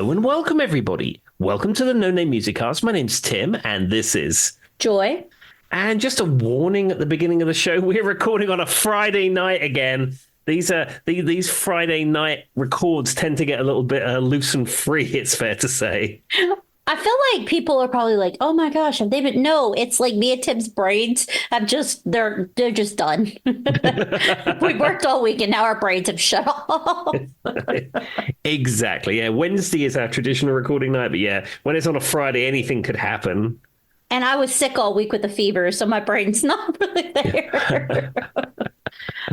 Hello and welcome, everybody. Welcome to the No Name Music Cast. My name's Tim, and this is Joy. And just a warning at the beginning of the show: we're recording on a Friday night again. These Friday night records tend to get a little bit loose and free. It's fair to say. I feel like people are probably like, "Oh my gosh, have they been?" No, it's like me and Tim's brains have they're just done. We worked all week and now our brains have shut off. Exactly. Yeah, Wednesday is our traditional recording night, but yeah, when it's on a Friday, anything could happen. And I was sick all week with a fever, so my brain's not really there.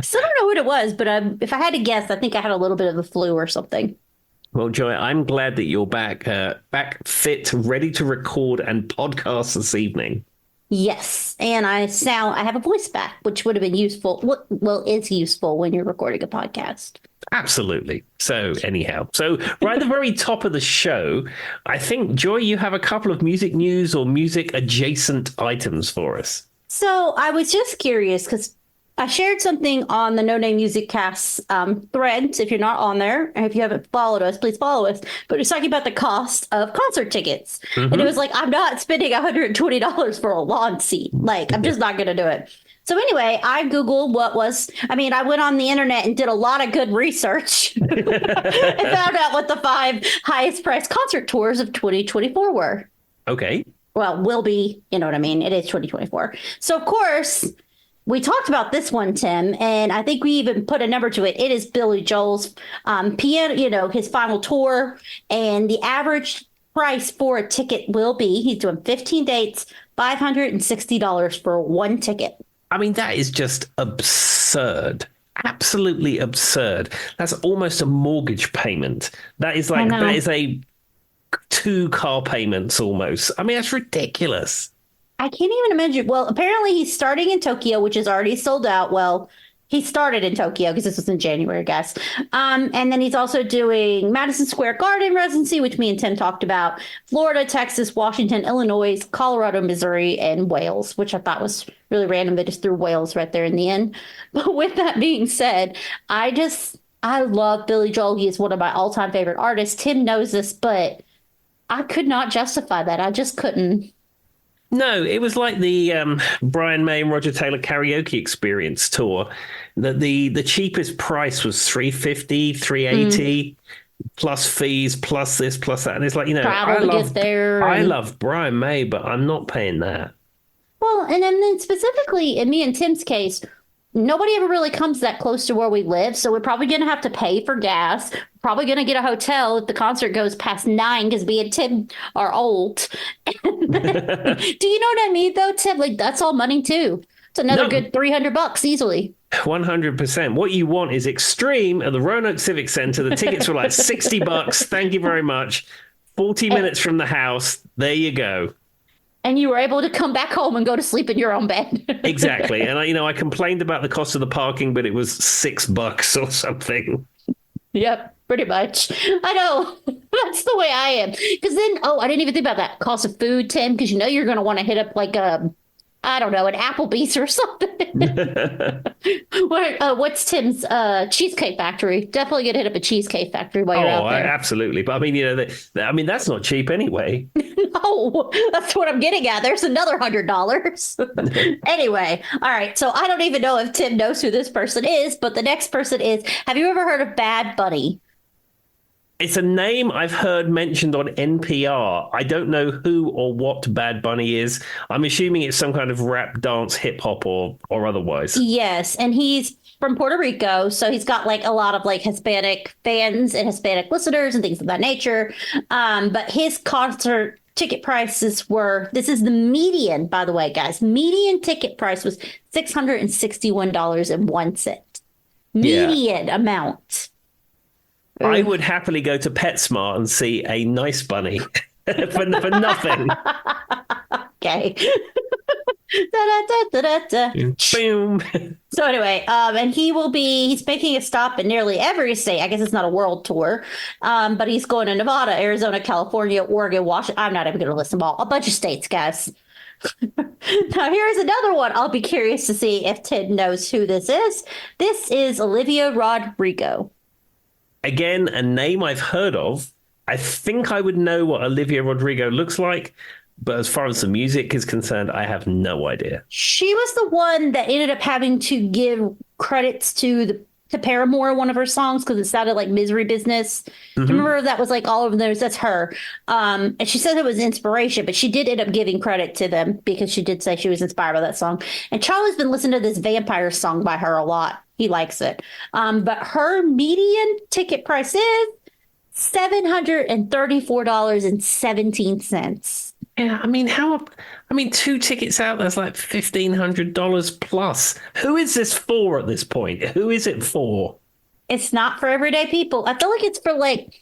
Still don't know what it was, but if I had to guess, I think I had a little bit of the flu or something. Well, Joy, I'm glad that you're back fit, ready to record and podcast this evening. Yes, and I have a voice back, which would have been useful. Well, is useful when you're recording a podcast. Absolutely. So anyhow, right at the very top of the show, I think, Joy, you have a couple of music news or music adjacent items for us. So I was just curious because I shared something on the No Name Music Cast threads. If you're not on there, and if you haven't followed us, please follow us. But it's talking about the cost of concert tickets. Mm-hmm. And it was like, I'm not spending $120 for a lawn seat. Like, I'm just not going to do it. So anyway, I Googled I went on the internet and did a lot of good research and found out what the 5 highest priced concert tours of 2024 were. Okay. Well, will be, you know what I mean? It is 2024. So, of course, we talked about this one, Tim, and I think we even put a number to it. It is Billy Joel's piano, his final tour, and the average price for a ticket will be, he's doing 15 dates, $560 for one ticket. I mean, that is just absurd. Absolutely absurd. That's almost a mortgage payment. That is a 2 car payments almost. I mean, that's ridiculous. I can't even imagine. Well, apparently he's starting in Tokyo, which is already sold out. Well, he started in Tokyo because this was in January, I guess. And then he's also doing Madison Square Garden residency, which me and Tim talked about, Florida, Texas, Washington, Illinois, Colorado, Missouri, and Wales, which I thought was really random. They just threw Wales right there in the end. But with that being said, I love Billy Joel. He is one of my all-time favorite artists. Tim knows this, but I could not justify that. I just couldn't. No, it was like the Brian May and Roger Taylor karaoke experience tour. The cheapest price was $350, $380 plus fees, plus this, plus that. And it's like, I love Brian May, but I'm not paying that. Well, and then specifically in me and Tim's case, nobody ever really comes that close to where we live. So we're probably going to have to pay for gas. Probably going to get a hotel if the concert goes past 9 because me and Tim are old. Do you know what I mean, though, Tim? Like, that's all money, too. It's another good $300 easily. 100%. What you want is Extreme at the Roanoke Civic Center. The tickets were like $60. Thank you very much. 40 minutes from the house. There you go. And you were able to come back home and go to sleep in your own bed. Exactly. And I complained about the cost of the parking, but it was $6 or something. Yep, pretty much. I know. That's the way I am. Because then, I didn't even think about that cost of food, Tim, because you're going to want to hit up like an Applebee's or something. What's Tim's Cheesecake Factory? Definitely going to hit up a Cheesecake Factory while you're out there. Absolutely. But I mean, that's not cheap anyway. No, that's what I'm getting at. There's another $100. Anyway, all right. So I don't even know if Tim knows who this person is, but the next person is, have you ever heard of Bad Bunny? It's a name I've heard mentioned on NPR. I don't know who or what Bad Bunny is. I'm assuming it's some kind of rap, dance, hip hop or otherwise. Yes, and he's from Puerto Rico, so he's got like a lot of like Hispanic fans and Hispanic listeners and things of that nature. But his concert ticket prices this is the median, by the way, guys. Median ticket price was $661.01. Median amount. I would happily go to PetSmart and see a nice bunny for nothing. Okay. Boom. So anyway, and he's making a stop in nearly every state. I guess it's not a world tour, but he's going to Nevada, Arizona, California, Oregon, Washington. I'm not even going to list them all. A bunch of states, guys. Now, here's another one. I'll be curious to see if Ted knows who this is. This is Olivia Rodrigo. Again, a name I've heard of. I think I would know what Olivia Rodrigo looks like, but as far as the music is concerned, I have no idea. She was the one that ended up having to give credits to Paramore, one of her songs, because it sounded like Misery Business. Do you Hmm. remember that was like all over those? That's her. And she said it was inspiration, but she did end up giving credit to them because she did say she was inspired by that song. And Charlie's been listening to this vampire song by her a lot. He likes it. But her median ticket price is $734.17. Yeah, I mean, I mean, two tickets out, that's like $1,500 plus. Who is this for at this point? Who is it for? It's not for everyday people. I feel like it's for like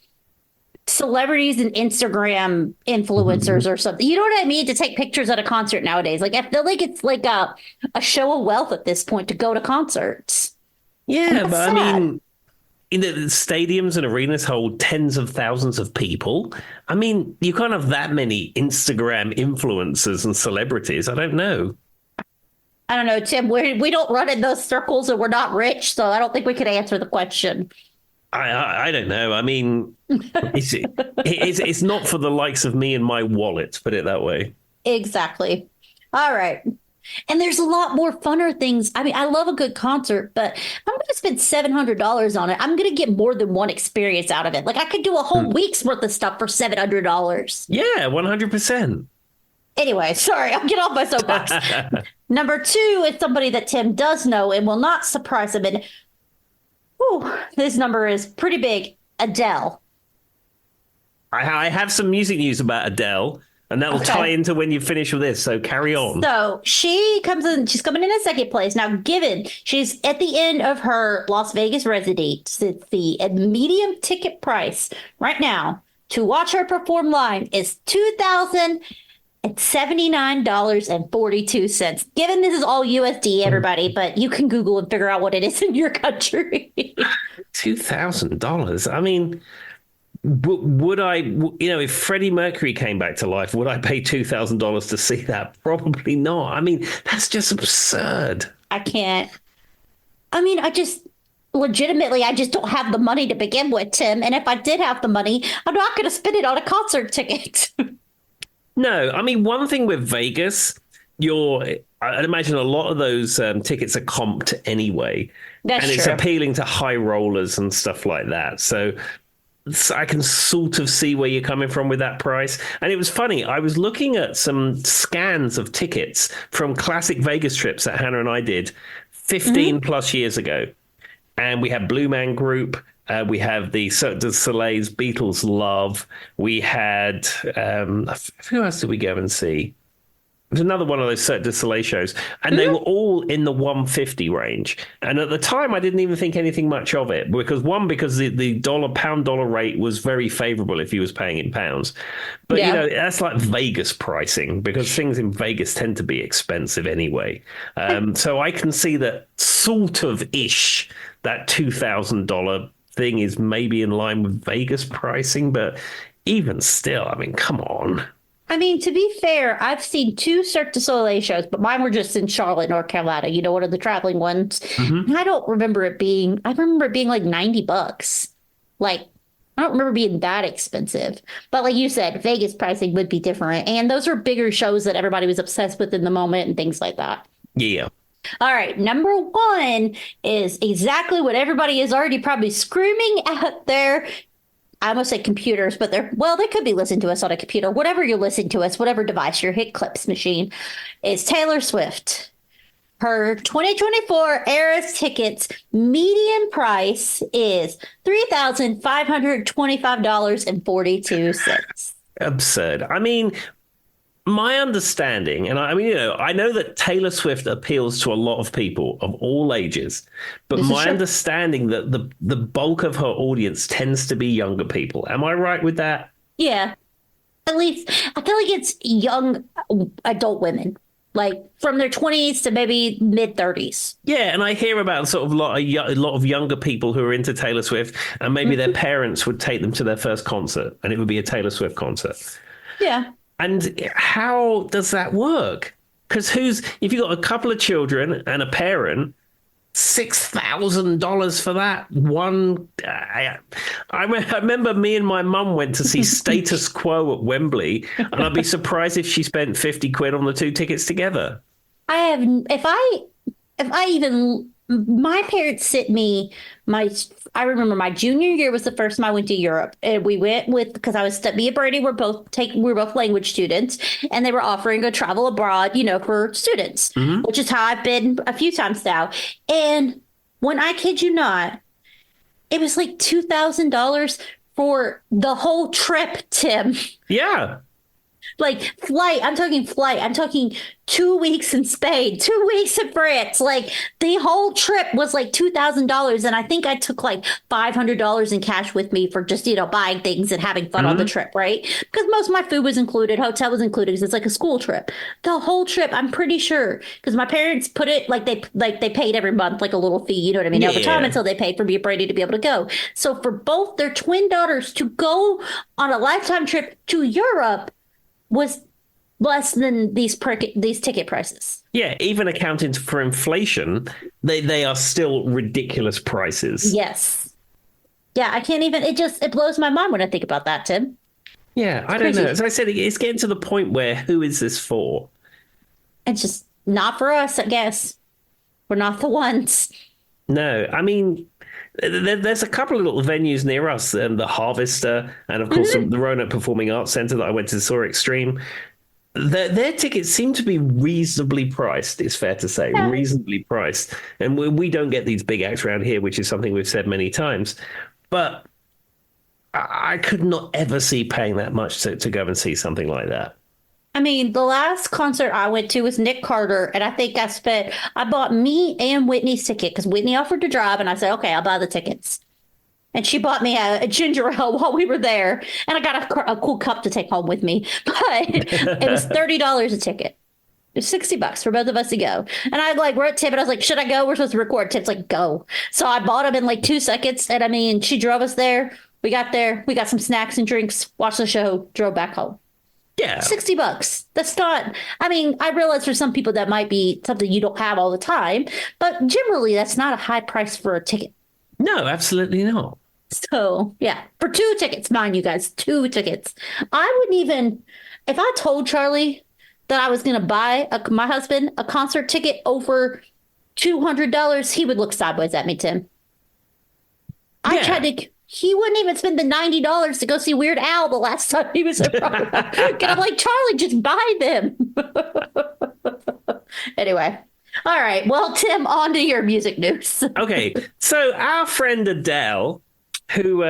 celebrities and Instagram influencers or something. You know what I mean? To take pictures at a concert nowadays. Like I feel like it's like a show of wealth at this point to go to concerts. And Yeah, that's but I sad. mean, the stadiums and arenas hold tens of thousands of people. I mean, you can't have that many Instagram influencers and celebrities. I don't know. I don't know, Tim. We don't run in those circles and we're not rich, so I don't think we could answer the question. I don't know. I mean, it's not for the likes of me and my wallet, put it that way. Exactly. All right. And there's a lot more funner things. I mean, I love a good concert, but I'm going to spend $700 on it. I'm going to get more than one experience out of it. Like I could do a whole week's worth of stuff for $700. Yeah, 100%. Anyway, sorry, I'll get off my soapbox. Number two is somebody that Tim does know and will not surprise him. And whew, this number is pretty big. Adele. I have some music news about Adele, and that will tie Okay. into when you finish with this. So carry on. So she comes in, she's coming in second place. Now, given she's at the end of her Las Vegas residence, it's the medium ticket price right now to watch her perform live is $2,079.42. Given this is all USD, everybody, but you can Google and figure out what it is in your country. $2,000. I mean, would I, if Freddie Mercury came back to life, would I pay $2,000 to see that? Probably not. I mean, that's just absurd. I can't. I mean, I just legitimately, I just don't have the money to begin with, Tim. And if I did have the money, I'm not going to spend it on a concert ticket. No, I mean, one thing with Vegas, I'd imagine a lot of those tickets are comped anyway. That's and it's true. appealing to high rollers and stuff like that. So I can sort of see where you're coming from with that price. And it was funny. I was looking at some scans of tickets from classic Vegas trips that Hannah and I did 15 plus years ago. And we had Blue Man Group. We have the Cirque du Soleil's Beatles Love. We had, who else did we go and see? It was another one of those Cirque du Soleil shows, and they were all in the 150 range. And at the time, I didn't even think anything much of it because the pound dollar rate was very favorable if he was paying in pounds. But Yeah. that's like Vegas pricing because things in Vegas tend to be expensive anyway. So I can see that sort of ish that $2,000 thing is maybe in line with Vegas pricing, but even still, I mean, come on. I mean, to be fair, I've seen two Cirque du Soleil shows, but mine were just in Charlotte, North Carolina, one of the traveling ones. And I don't remember I remember it being like $90. Like, I don't remember being that expensive. But like you said, Vegas pricing would be different. And those are bigger shows that everybody was obsessed with in the moment and things like that. Yeah. All right, number one is exactly what everybody is already probably screaming at their, I almost say computers, but they could be listening to us on a computer. Whatever you're listening to us, whatever device, your hit clips machine, is Taylor Swift. Her 2024 Eras tickets median price is $3,525.42. Absurd. I mean, my understanding, and I know that Taylor Swift appeals to a lot of people of all ages, but This is my true. understanding that the bulk of her audience tends to be younger people. Am I right with that? Yeah, at least I feel like it's young adult women, like from their 20s to maybe mid 30s. Yeah, and I hear about sort of a lot of younger people who are into Taylor Swift, and maybe their parents would take them to their first concert, and it would be a Taylor Swift concert. Yeah. And how does that work? Because if you've got a couple of children and a parent, $6,000 for that one. I remember me and my mum went to see Status Quo at Wembley, and I'd be surprised if she spent 50 quid on the two tickets together. I have if I even my parents sent me my I remember my junior year was the first time I went to Europe, and we went with because I was me and Brady we were both language students, and they were offering a travel abroad, for students, which is how I've been a few times now. And when I kid you not, it was like $2,000 for the whole trip, Tim. Yeah. Like flight, I'm talking flight. I'm talking 2 weeks in Spain, 2 weeks in France. Like the whole trip was like $2,000. And I think I took like $500 in cash with me for just, buying things and having fun on the trip, right? Because most of my food was included, hotel was included because it's like a school trip. The whole trip, I'm pretty sure, because my parents put it like they paid every month, like a little fee, you know what I mean? Yeah. Over time until they paid for me and Brady to be able to go. So for both their twin daughters to go on a lifetime trip to Europe was less than these ticket prices. Yeah, even accounting for inflation, they are still ridiculous prices. Yes. Yeah, I can't even. It blows my mind when I think about that, Tim. Yeah, I don't know. As I said, it's getting to the point where who is this for? It's just not for us, I guess. We're not the ones. No, I mean, there's a couple of little venues near us, the Harvester, and of course the Roanoke Performing Arts Centre that I went to saw Extreme. Their tickets seem to be reasonably priced, it's fair to say, reasonably priced. And we don't get these big acts around here, which is something we've said many times. But I could not ever see paying that much to go and see something like that. I mean, the last concert I went to was Nick Carter, and I think I bought me and Whitney's ticket because Whitney offered to drive, and I said, okay, I'll buy the tickets. And she bought me a ginger ale while we were there, and I got a cool cup to take home with me. But it was $30 a ticket. It was $60 for both of us to go. And I wrote Tip, and I was like, should I go? We're supposed to record. Tip's like, go. So I bought him in like 2 seconds, and I mean, she drove us there. We got there. We got some snacks and drinks, watched the show, drove back home. Yeah. $60. That's not, I mean, I realize for some people that might be something you don't have all the time, but generally that's not a high price for a ticket. No, absolutely not. So, yeah, for 2 tickets, mind you guys, 2 tickets. I wouldn't even, if I told Charlie that I was going to buy my husband a concert ticket over $200, he would look sideways at me, Tim. He wouldn't even spend the $90 to go see Weird Al the last time he was around. And I'm like, Charlie, just buy them. Anyway. All right. Well, Tim, on to your music news. Okay. So our friend Adele, who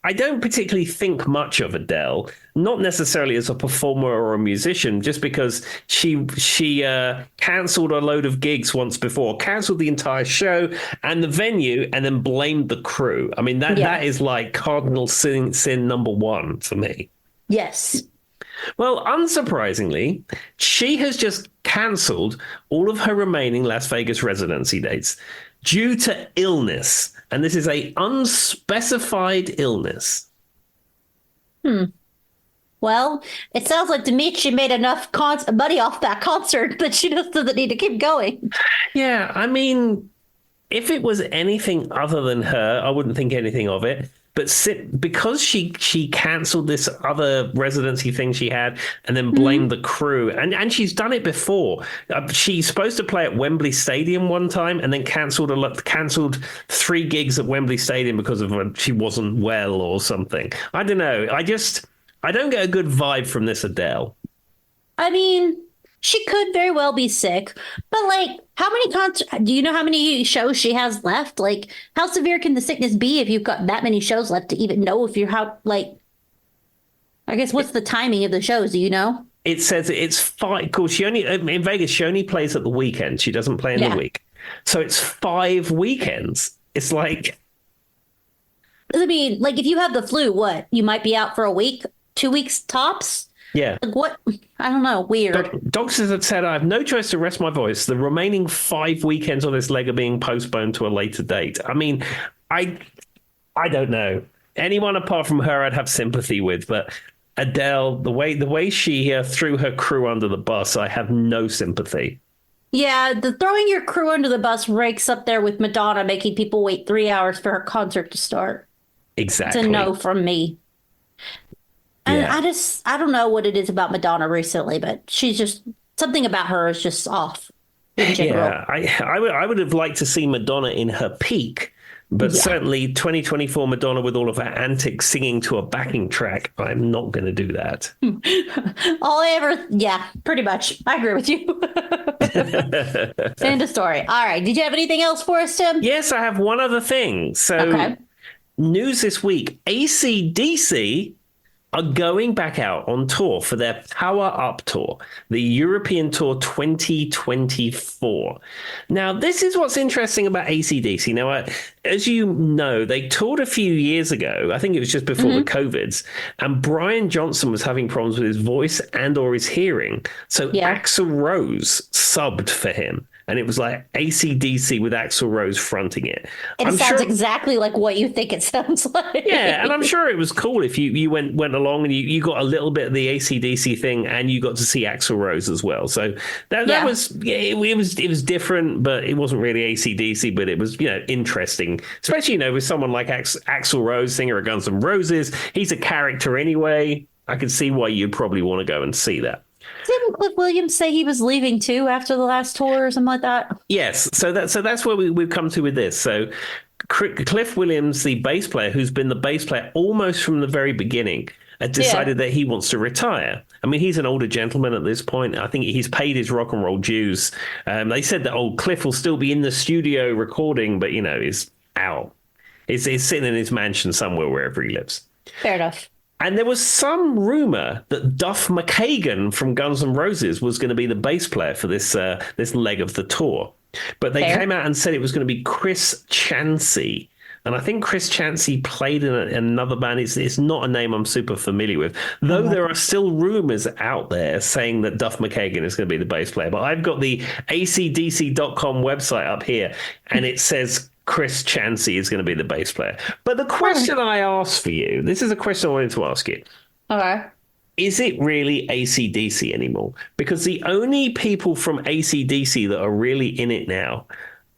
I don't particularly think much of Adele, not necessarily as a performer or a musician, just because she cancelled a load of gigs once before, cancelled the entire show and the venue, and then blamed the crew. I mean, that is like cardinal sin number one for me. Yes. Well, unsurprisingly, she has just cancelled all of her remaining Las Vegas residency dates due to illness. And this is a unspecified illness. Well, it sounds like to me she made enough money off that concert that she just doesn't need to keep going. Yeah, I mean, if it was anything other than her, I wouldn't think anything of it. But because she cancelled this other residency thing she had and then blamed the crew, and she's done it before. She's supposed to play at Wembley Stadium one time and then cancelled 3 gigs at Wembley Stadium because of she wasn't well or something. I don't know. I don't get a good vibe from this Adele. I mean, she could very well be sick, but how many do you know how many shows she has left? Like, how severe can the sickness be if you've got that many shows left to even know if you're I guess what's the timing of the shows? Do you know? It says it's 5. Of course, in Vegas, she only plays at the weekend. She doesn't play in the week. So it's 5 weekends. It's like, I mean, if you have the flu, what? You might be out for a week, 2 weeks tops? Yeah. What? I don't know. Weird. Doctors have said I have no choice to rest my voice. The remaining 5 weekends on this leg are being postponed to a later date. I mean, I don't know. Anyone apart from her I'd have sympathy with, but Adele, the way she threw her crew under the bus, I have no sympathy. Yeah, the throwing your crew under the bus ranks up there with Madonna making people wait 3 hours for her concert to start. It's a no Exactly. from me. And Yeah. I don't know what it is about Madonna recently, but she's just, something about her is just off in general. Yeah, I would have liked to see Madonna in her peak, but Yeah. certainly 2024 Madonna with all of her antics singing to a backing track, I'm not going to do that. Yeah, pretty much. I agree with you. End of story. All right. Did you have anything else for us, Tim? Yes, I have one other thing. So, Okay. news this week, AC/DC are going back out on tour for their Power Up Tour, the European Tour 2024. Now, this is what's interesting about AC/DC. Now, as you know, they toured a few years ago. I think it was just before the Hmm. COVIDs, and Brian Johnson was having problems with his voice and or his hearing. So Yeah. Axl Rose subbed for him. And it was like AC/DC with Axl Rose fronting it. It I'm sounds sure exactly like what you think it sounds yeah, and I'm like. sure it was cool if you went along and you got a little bit of the AC/DC thing and you got to see Axl Rose as well. So that Yeah. was yeah, it was different, but it wasn't really AC/DC, but it was interesting, especially with someone like Axl Rose, singer of Guns N' Roses. He's a character anyway. I can see why you'd probably want to go and see that. Didn't Cliff Williams say he was leaving too after the last tour or something like that? Yes, so that's where we've come to with this. So Cliff Williams, the bass player, who's been the bass player almost from the very beginning, had Yeah. decided that he wants to retire. I mean, he's an older gentleman at this point. I think he's paid his rock and roll dues. They said that old Cliff will still be in the studio recording, but is out. He's sitting in his mansion somewhere wherever he lives. Fair enough. And there was some rumor that Duff McKagan from Guns N' Roses was going to be the bass player for this leg of the tour. But they Fair. came out and said it was going to be Chris Chansey. And I think Chris Chansey played in another band. It's not a name I'm super familiar with, though there are still rumors out there saying that Duff McKagan is going to be the bass player. But I've got the acdc.com website up here, and it says Chris Chansey is going to be the bass player. But the question I asked for you, this is a question I wanted to ask you. Okay. Is it really AC/DC anymore? Because the only people from AC/DC that are really in it now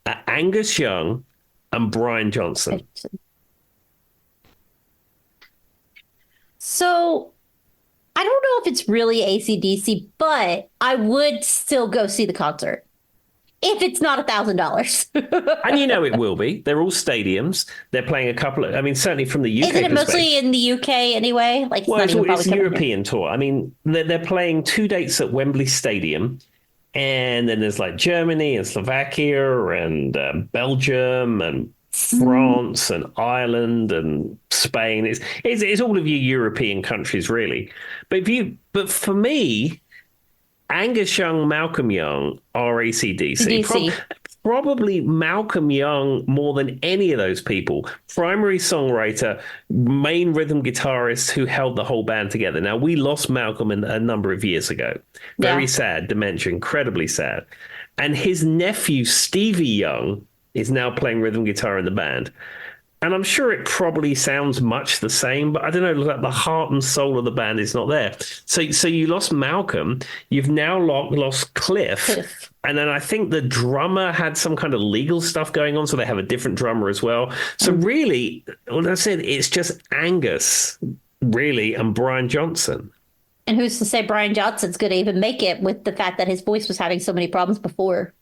are Angus Young and Brian Johnson. So I don't know if it's really AC/DC, but I would still go see the concert if it's not $1,000. And it will be. They're all stadiums. They're playing a couple of, I mean, certainly from the UK Isn't it perspective. mostly in the UK anyway? Like, Well, not even it's probably a coming here. European tour. I mean, they're playing 2 dates at Wembley Stadium. And then there's like Germany and Slovakia and Belgium and France and Ireland and Spain. It's all of your European countries, really. But for me, Angus Young, Malcolm Young are AC/DC. DC. Probably Malcolm Young more than any of those people. Primary songwriter, main rhythm guitarist who held the whole band together. Now, we lost Malcolm a number of years ago. Very Yeah. sad, dementia, incredibly sad. And his nephew, Stevie Young, is now playing rhythm guitar in the band. And I'm sure it probably sounds much the same, but I don't know, like the heart and soul of the band is not there. So you lost Malcolm, you've now lost Cliff. And then I think the drummer had some kind of legal stuff going on, so they have a different drummer as well. So really, what I said, it's just Angus, really, and Brian Johnson. And who's to say Brian Johnson's going to even make it with the fact that his voice was having so many problems before?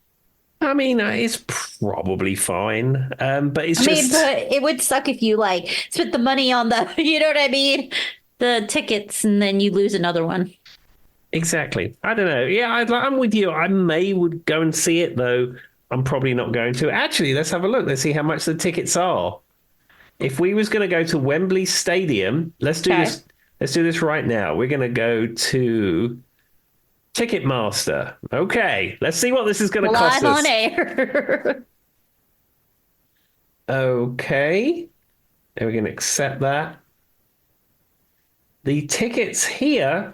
I mean, it's probably fine, but it's I mean, just. but it would suck if you like spent the money on the, you know what I mean? The tickets and then you lose another one. Exactly. I don't know. Yeah, I'm with you. I would go and see it, though. I'm probably not going to. Actually, let's have a look. Let's see how much the tickets are. If we was going to go to Wembley Stadium, let's do Okay. this. Let's do this right now. We're going to go to Ticketmaster. Okay, let's see what this is going to cost Live us. on air. Okay, and we're going to accept that. The tickets here,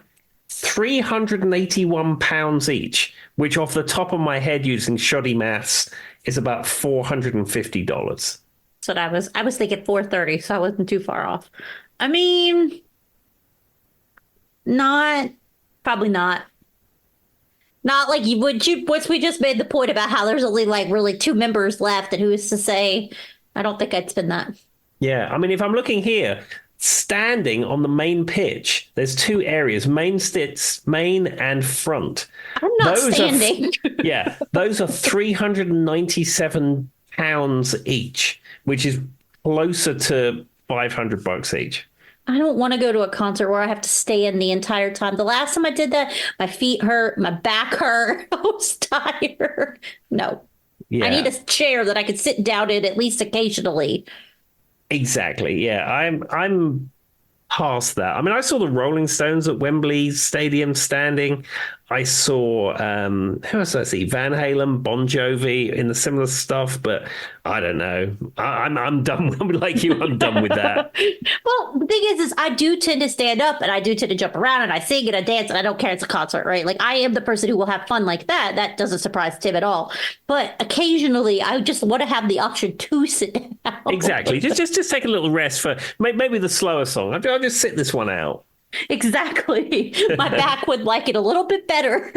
£381 each, which off the top of my head, using shoddy maths, is about $450. That's what I was thinking 430, so I wasn't too far off. I mean, not probably not. Not like you would you once we just made the point about how there's only like really two members left, and who's to say? I don't think I'd spin that. Yeah, I mean, if I'm looking here, standing on the main pitch, there's two areas: main stits, main and front. I'm not Those are, standing. yeah, those are 397 pounds each, which is closer to $500 each. I don't want to go to a concert where I have to stay in the entire time. The last time I did that, my feet hurt, my back hurt, I was tired. No, I Yeah, need a chair that I could sit down in at least occasionally. exactly. Yeah, I'm past that. I mean, I saw the Rolling Stones at Wembley Stadium standing. I saw who else did I see? Van Halen, Bon Jovi in the similar stuff, but I don't know. I'm done. Like you, I'm done with that. Well, the thing is I do tend to stand up and I do tend to jump around and I sing and I dance and I don't care it's a concert, right? Like I am the person who will have fun like that. That doesn't surprise Tim at all. But occasionally I just want to have the option to sit down. Exactly. Just take a little rest for maybe the slower song. I'll just sit this one out. Exactly. My back would like it a little bit better.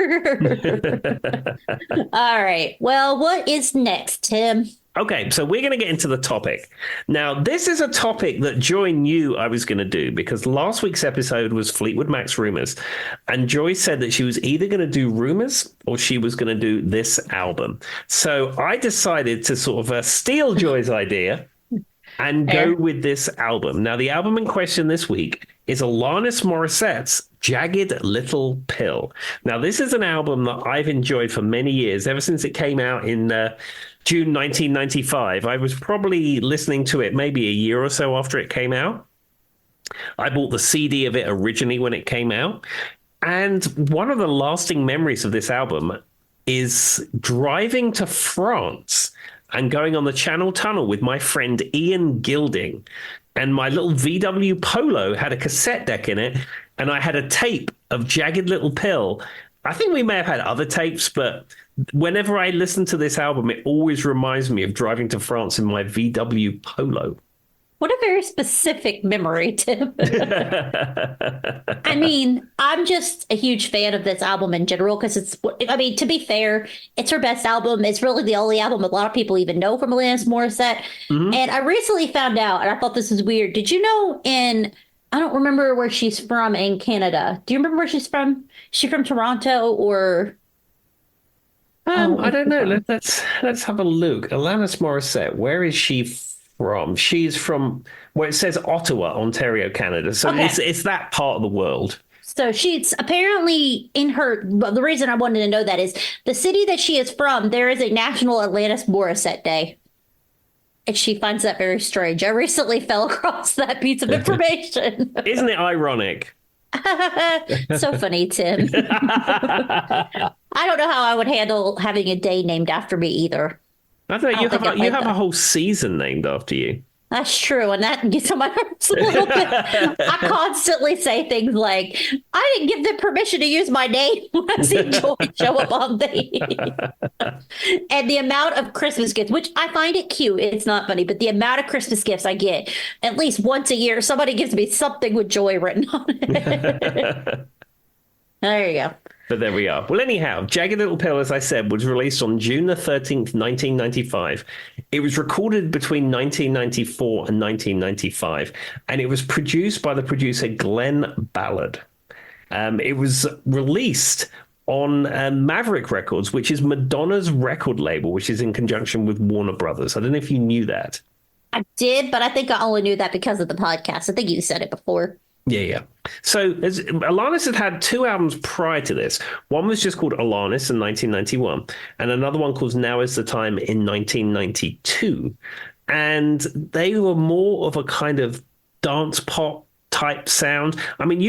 All right. Well, what is next, Tim? Okay, so we're going to get into the topic. Now, this is a topic that Joy knew I was going to do because last week's episode was Fleetwood Mac's Rumors. And Joy said that she was either going to do Rumors or she was going to do this album. So I decided to sort of steal Joy's idea and go with this album. Now, the album in question this week is Alanis Morissette's Jagged Little Pill. Now, this is an album that I've enjoyed for many years, ever since it came out in June 1995. I was probably listening to it maybe a year or so after it came out. I bought the CD of it originally when it came out. And one of the lasting memories of this album is driving to France and going on the Channel Tunnel with my friend Ian Gilding. And my little VW Polo had a cassette deck in it, and I had a tape of Jagged Little Pill. I think we may have had other tapes, but whenever I listen to this album, it always reminds me of driving to France in my VW Polo. What a very specific memory, Tim. I mean, I'm just a huge fan of this album in general because I mean, to be fair, it's her best album. It's really the only album a lot of people even know from Alanis Morissette. Mm-hmm. And I recently found out, and I thought this was weird. Did you know I don't remember where she's from in Canada. Do you remember where she's from? Is she from Toronto or? I don't know. Let's have a look. Alanis Morissette, where is she from? She's from where it says Ottawa, Ontario, Canada. So okay. It's that part of the world. So she's apparently the reason I wanted to know that is the city that she is from, there is a National Alanis Morissette Day. And she finds that very strange. I recently fell across that piece of information. Isn't it ironic? So funny, Tim. I don't know how I would handle having a day named after me either. I don't know. You have a whole season named after you. That's true, and that gets on my nerves a little bit. I constantly say things like, I didn't give them permission to use my name when I see Joy show up on the And the amount of Christmas gifts, which I find it cute, it's not funny, but the amount of Christmas gifts I get, at least once a year, somebody gives me something with Joy written on it. There you go. But there we are. Well, anyhow, Jagged Little Pill, as I said, was released on June the 13th, 1995. It was recorded between 1994 and 1995, and it was produced by the producer Glenn Ballard. It was released on Maverick Records, which is Madonna's record label, which is in conjunction with Warner Brothers. I don't know if you knew that. I did, but I think I only knew that because of the podcast. I think you said it before. Yeah. So Alanis had two albums prior to this. One was just called Alanis in 1991, and another one called Now Is the Time in 1992. And they were more of a kind of dance pop type sound. I mean,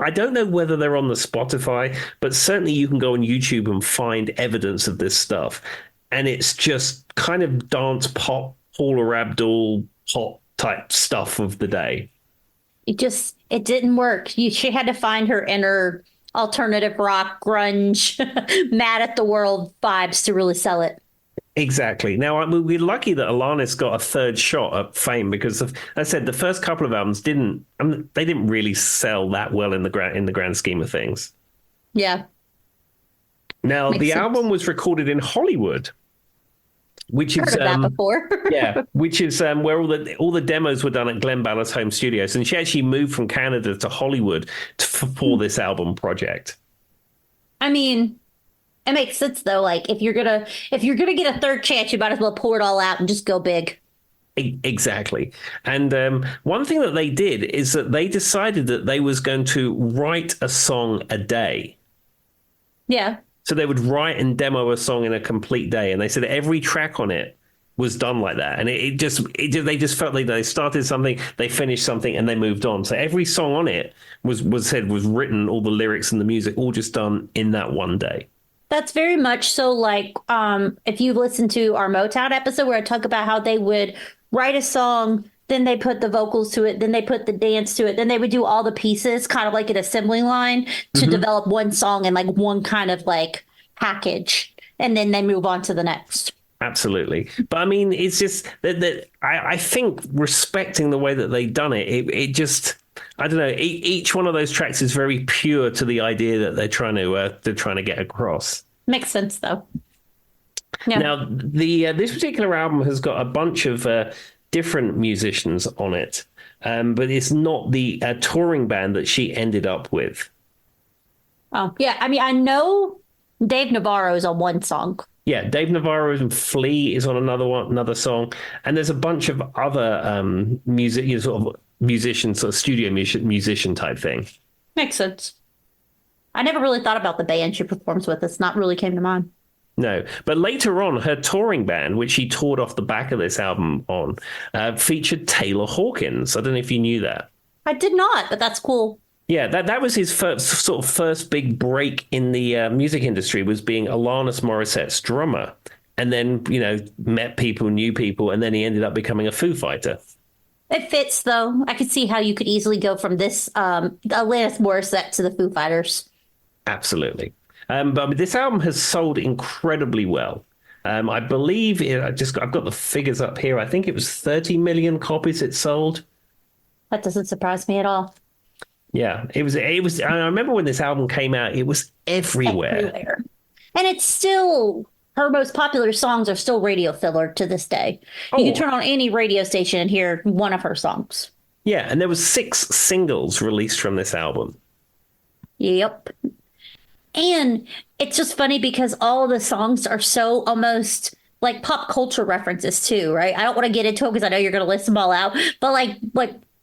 I don't know whether they're on the Spotify, but certainly you can go on YouTube and find evidence of this stuff. And it's just kind of dance pop, Paula Abdul pop type stuff of the day. It didn't work. She had to find her inner alternative rock, grunge, mad at the world vibes to really sell it. Exactly. Now, we're lucky that Alanis got a third shot at fame because, as I said, the first couple of albums didn't really sell that well in the grand scheme of things. Yeah. Now, Makes the sense. album was recorded in Hollywood, which Heard is of that before. yeah, which is where all the demos were done at Glenn Ballard's home studios, and she actually moved from Canada to Hollywood for this album project. I mean, it makes sense though. Like if you're gonna get a third chance, you might as well pour it all out and just go big. Exactly. And one thing that they did is that they decided that they was going to write a song a day. Yeah. So they would write and demo a song in a complete day, and they said every track on it was done like that. And they just felt like they started something, they finished something, and they moved on. So every song on it was written, all the lyrics and the music, all just done in that one day. That's very much so like if you listen to our Motown episode where I talk about how they would write a song, then they put the vocals to it, then they put the dance to it, then they would do all the pieces, kind of like an assembly line to develop one song and like one kind of like package. And then they move on to the next. Absolutely. But I mean, it's just that I think respecting the way that they've done it, it just, I don't know, each one of those tracks is very pure to the idea that they're trying to get across. Makes sense though. Yeah. Now, the this particular album has got a bunch of different musicians on it, but it's not the touring band that she ended up with. Oh, yeah. I mean, I know Dave Navarro is on one song. Yeah, Dave Navarro and Flea is on another song, and there's a bunch of other musicians, sort of studio musician type thing. Makes sense. I never really thought about the band she performs with. It's not really came to mind. No, but later on, her touring band, which she toured off the back of this album on, featured Taylor Hawkins. I don't know if you knew that. I did not, but that's cool. Yeah, that was his first big break in the music industry, was being Alanis Morissette's drummer, and then met people, knew people, and then he ended up becoming a Foo Fighter. It fits though. I could see how you could easily go from this Alanis Morissette to the Foo Fighters. Absolutely. But I mean, this album has sold incredibly well. I believe I've got the figures up here. I think it was 30 million copies it sold. That doesn't surprise me at all. Yeah, it was. I remember when this album came out, it was everywhere. And it's still, her most popular songs are still radio filler to this day. You can turn on any radio station and hear one of her songs. Yeah, and there was 6 singles released from this album. Yep. And it's just funny because all of the songs are so almost like pop culture references too, right? I don't want to get into it because I know you're going to list them all out, but like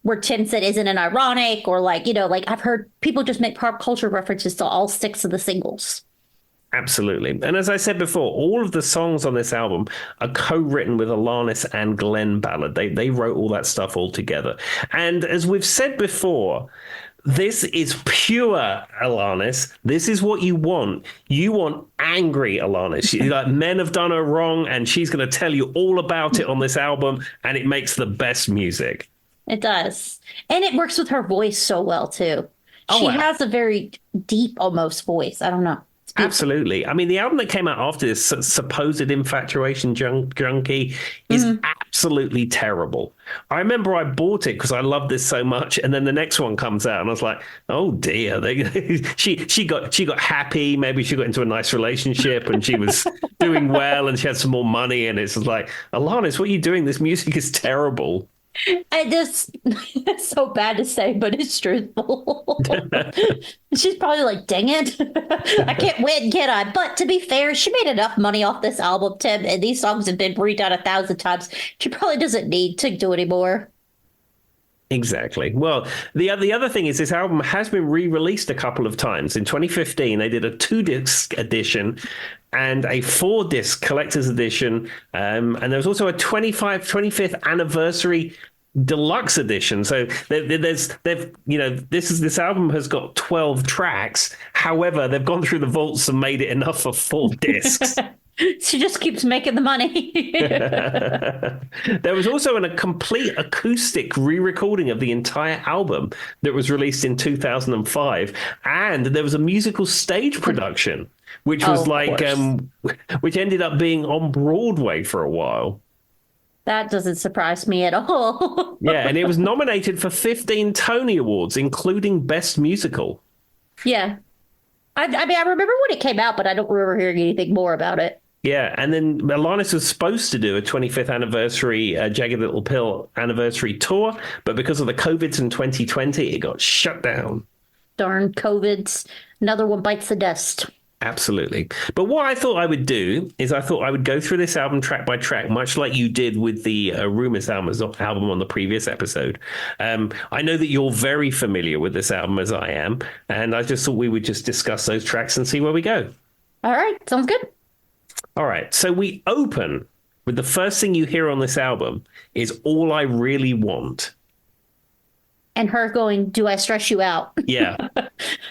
where Tim said isn't an ironic, or like I've heard people just make pop culture references to all 6 of the singles. Absolutely. And as I said before, all of the songs on this album are co-written with Alanis and Glenn Ballard. They wrote all that stuff all together. And as we've said before, this is pure Alanis. This is what you want. You want angry Alanis. Like, men have done her wrong, and she's going to tell you all about it on this album, and it makes the best music. It does. And it works with her voice so well, too. She has a very deep, almost voice. I don't know. Absolutely. I mean, the album that came out after this, Supposed Infatuation Junkie, is absolutely terrible. I remember I bought it because I loved this so much, and then the next one comes out, and I was like, "Oh dear!" She got happy. Maybe she got into a nice relationship, and she was doing well, and she had some more money. And it's like, Alanis, what are you doing? This music is terrible. It's so bad to say, but it's truthful. She's probably like, dang it. I can't win, can I? But to be fair, she made enough money off this album, Tim, and these songs have been redone 1,000 times. She probably doesn't need to do anymore. Exactly. Well, the other thing is this album has been re-released a couple of times. In 2015, they did a 2-disc edition and a 4-disc collector's edition. And there was also a 25th anniversary deluxe edition. So this album has got 12 tracks. However, they've gone through the vaults and made it enough for 4 discs. She just keeps making the money. There was also a complete acoustic re-recording of the entire album that was released in 2005. And there was a musical stage production, which was which ended up being on Broadway for a while. That doesn't surprise me at all. Yeah, and it was nominated for 15 Tony Awards, including Best Musical. Yeah. I mean, I remember when it came out, but I don't remember hearing anything more about it. Yeah, and then Alanis was supposed to do a 25th anniversary Jagged Little Pill anniversary tour, but because of the COVIDs in 2020, it got shut down. Darn COVIDs. Another one bites the dust. Absolutely. But what I thought I would do is I thought I would go through this album track by track, much like you did with the Rumors album on the previous episode. I know that you're very familiar with this album as I am, and I just thought we would just discuss those tracks and see where we go. All right, sounds good. All right. So we open with the first thing you hear on this album is All I Really Want. And her going, "Do I stress you out?" Yeah.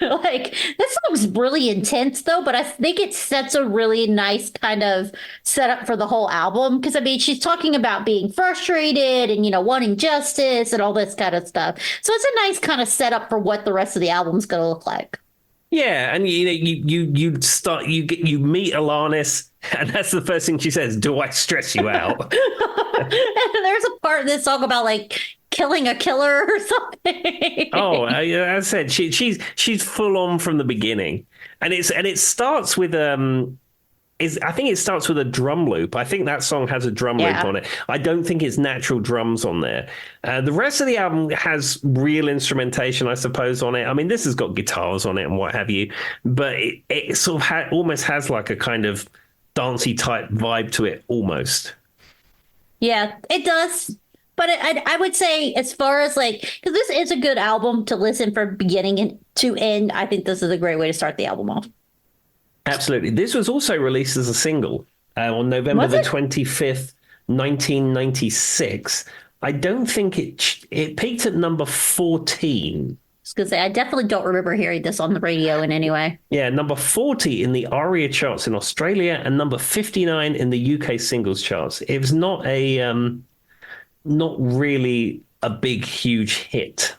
Like, this song's really intense though, but I think it sets a really nice kind of setup for the whole album. Because I mean, she's talking about being frustrated and, wanting justice and all this kind of stuff. So it's a nice kind of setup for what the rest of the album's going to look like. Yeah, and you meet Alanis, and that's the first thing she says. Do I stress you out? And there's a part of this song about like killing a killer or something. Oh, as I said, she's full on from the beginning, and it starts with I think it starts with a drum loop. I think that song has a drum loop on it. I don't think it's natural drums on there. The rest of the album has real instrumentation, I suppose, on it. I mean, this has got guitars on it and what have you, but it sort of almost has like a kind of dancey type vibe to it, almost. Yeah, it does. But I would say, as far as like, because this is a good album to listen from beginning to end, I think this is a great way to start the album off. Absolutely. This was also released as a single on November the 25th, 1996. I don't think it peaked at number 14. I was going to say, I definitely don't remember hearing this on the radio in any way. Yeah, number 40 in the ARIA charts in Australia and number 59 in the UK singles charts. It was not really a big, huge hit.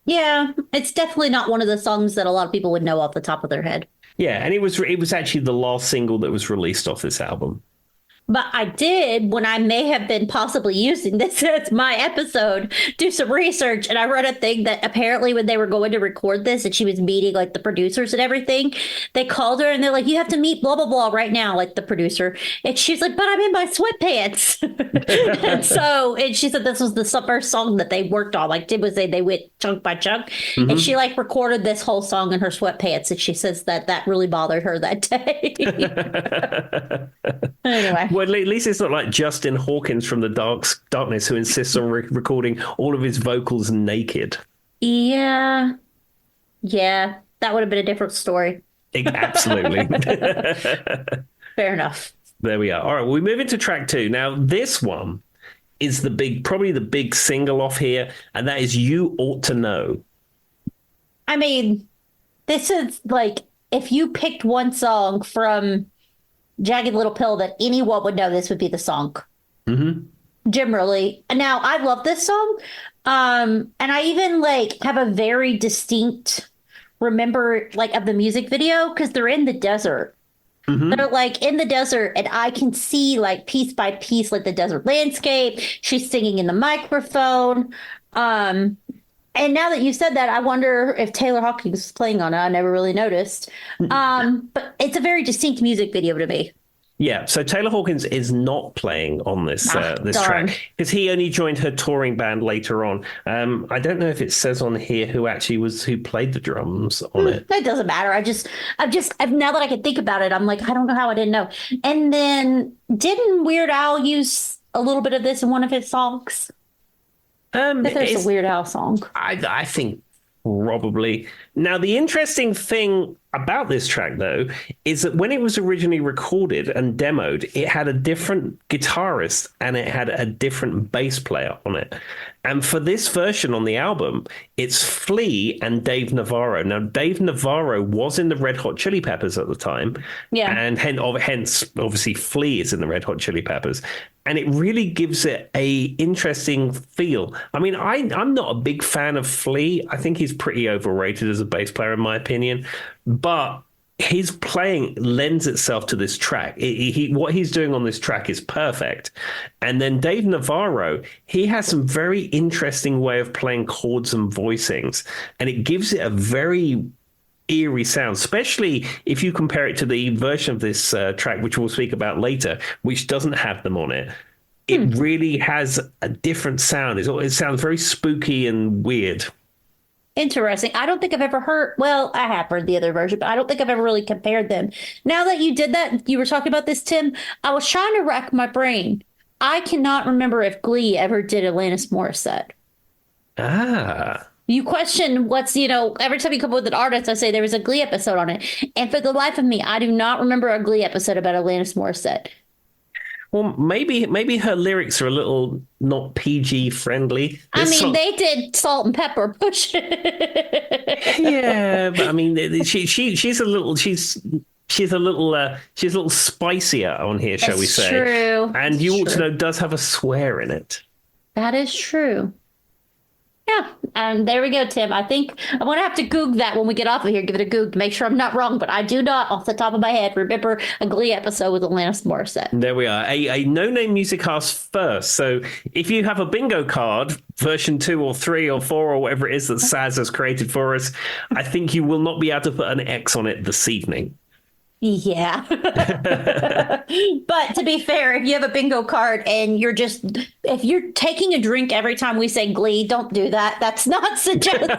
Yeah, it's definitely not one of the songs that a lot of people would know off the top of their head. Yeah, and it was actually the last single that was released off this album. But I did, when I may have been possibly using this as my episode, do some research. And I read a thing that apparently when they were going to record this and she was meeting like the producers and everything, they called her and they're like, "You have to meet blah, blah, blah right now," like the producer. And she's like, "But I'm in my sweatpants." and she said this was the first song that they worked on. Like they went chunk by chunk. Mm-hmm. And she like recorded this whole song in her sweatpants. And she says that really bothered her that day. Anyway. Well, at least it's not like Justin Hawkins from the Darkness who insists on recording all of his vocals naked. Yeah. Yeah. That would have been a different story. Absolutely. Fair enough. There we are. All right. Well, we move into track 2. Now, this one is probably the big single off here, and that is You Ought to Know. I mean, this is like, if you picked one song from Jagged Little Pill that anyone would know, this would be the song. Mm-hmm. Generally. Now, I love this song. And I even like have a very distinct remember like of the music video because they're in the desert. Mm-hmm. They're like in the desert and I can see like piece by piece like the desert landscape. She's singing in the microphone. And now that you said that, I wonder if Taylor Hawkins is playing on it. I never really noticed. But it's a very distinct music video to me. Yeah, so Taylor Hawkins is not playing on this track because he only joined her touring band later on. I don't know if it says on here who played the drums on it. That doesn't matter. Now that I can think about it, I'm like, I don't know how I didn't know. And then didn't Weird Al use a little bit of this in one of his songs? There's a Weird Al song. I think probably. Now, the interesting thing about this track, though, is that when it was originally recorded and demoed, it had a different guitarist and it had a different bass player on it. And for this version on the album, it's Flea and Dave Navarro. Now, Dave Navarro was in the Red Hot Chili Peppers at the time. Yeah. And hence, obviously, Flea is in the Red Hot Chili Peppers. And it really gives it a interesting feel. I mean, I'm not a big fan of Flea. I think he's pretty overrated as a bass player, in my opinion. But his playing lends itself to this track. What he's doing on this track is perfect. And then Dave Navarro, he has some very interesting way of playing chords and voicings. And it gives it a very eerie sound, especially if you compare it to the version of this track, which we'll speak about later, which doesn't have them on it. It really has a different sound. It sounds very spooky and weird. Interesting. I don't think I've ever heard, well, I have heard the other version, but I don't think I've ever really compared them. Now that you did that, you were talking about this, Tim, I was trying to rack my brain. I cannot remember if Glee ever did Alanis Morrisette. Ah. You question what's, every time you come up with an artist, I say there was a Glee episode on it. And for the life of me, I do not remember a Glee episode about Alanis Morrisette. Well, maybe her lyrics are a little not PG friendly. They did Salt and Pepper Push. Yeah, but I mean, she's a little spicier on here, shall we say? True. And You Ought to Know does have a swear in it. That is true. Yeah, and there we go, Tim. I think I'm going to have to Goog that when we get off of here. Give it a Goog to make sure I'm not wrong, but I do not, off the top of my head, remember a Glee episode with Alanis Morissette. There we are. A no-name music cast first. So if you have a bingo card, version 2 or 3 or 4 or whatever it is that Saz has created for us, I think you will not be able to put an X on it this evening. Yeah. But to be fair, if you have a bingo card and if you're taking a drink every time we say Glee, don't do that. That's not suggested.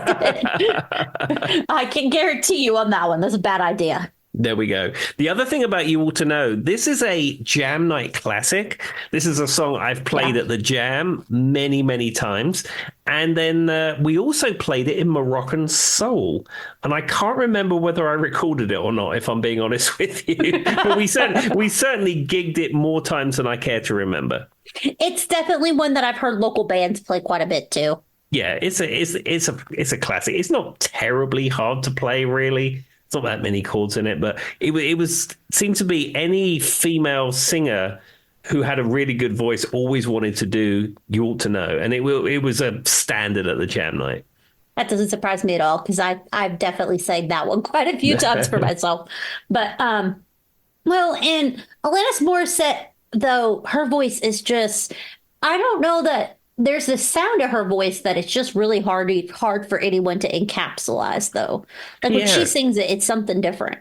I can guarantee you on that one. That's a bad idea. There we go. The other thing about You Ought to Know, this is a jam night classic. This is a song I've played at the jam many, many times. And then we also played it in Moroccan Soul. And I can't remember whether I recorded it or not, if I'm being honest with you. But we certainly gigged it more times than I care to remember. It's definitely one that I've heard local bands play quite a bit too. Yeah, it's a classic. It's not terribly hard to play, really. Not that many chords in it, but it seemed to be any female singer who had a really good voice always wanted to do You Ought to Know, and it was a standard at the jam night. That doesn't surprise me at all because I've definitely sang that one quite a few times for myself. But well, and Alanis Morissette, though, her voice is just, I don't know that there's this sound to her voice that it's just really hard for anyone to encapsulate, though. Like when she sings it, it's something different.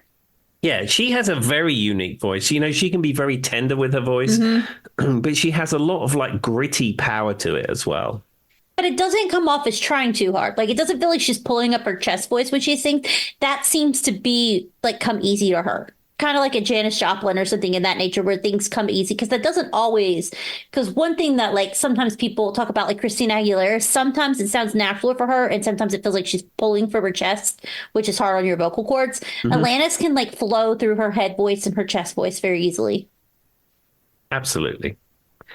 Yeah, she has a very unique voice. She can be very tender with her voice, but she has a lot of like gritty power to it as well. But it doesn't come off as trying too hard. Like it doesn't feel like she's pulling up her chest voice when she sings. That seems to be like come easy to her. Kind of like a Janis Joplin or something in that nature where things come easy because that doesn't always, because one thing that like sometimes people talk about like Christina Aguilera, sometimes it sounds natural for her and sometimes it feels like she's pulling from her chest, which is hard on your vocal cords. Alanis can like flow through her head voice and her chest voice very easily. Absolutely.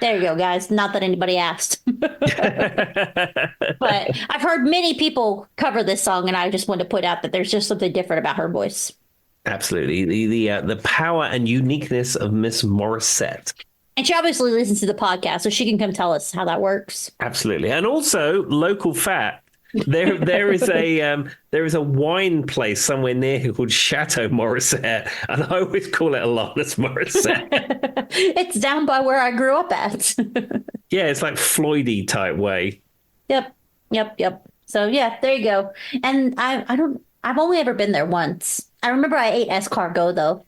There you go, guys. Not that anybody asked. But I've heard many people cover this song and I just want to point out that there's just something different about her voice. Absolutely. The power and uniqueness of Miss Morisette. And she obviously listens to the podcast, so she can come tell us how that works. Absolutely. And also, local fact, there is a wine place somewhere near here called Chateau Morisette, and I always call it Alanis Morissette. It's down by where I grew up at. Yeah, it's like Floydy type way. Yep. So yeah, there you go. And I've only ever been there once. I remember I ate escargot though.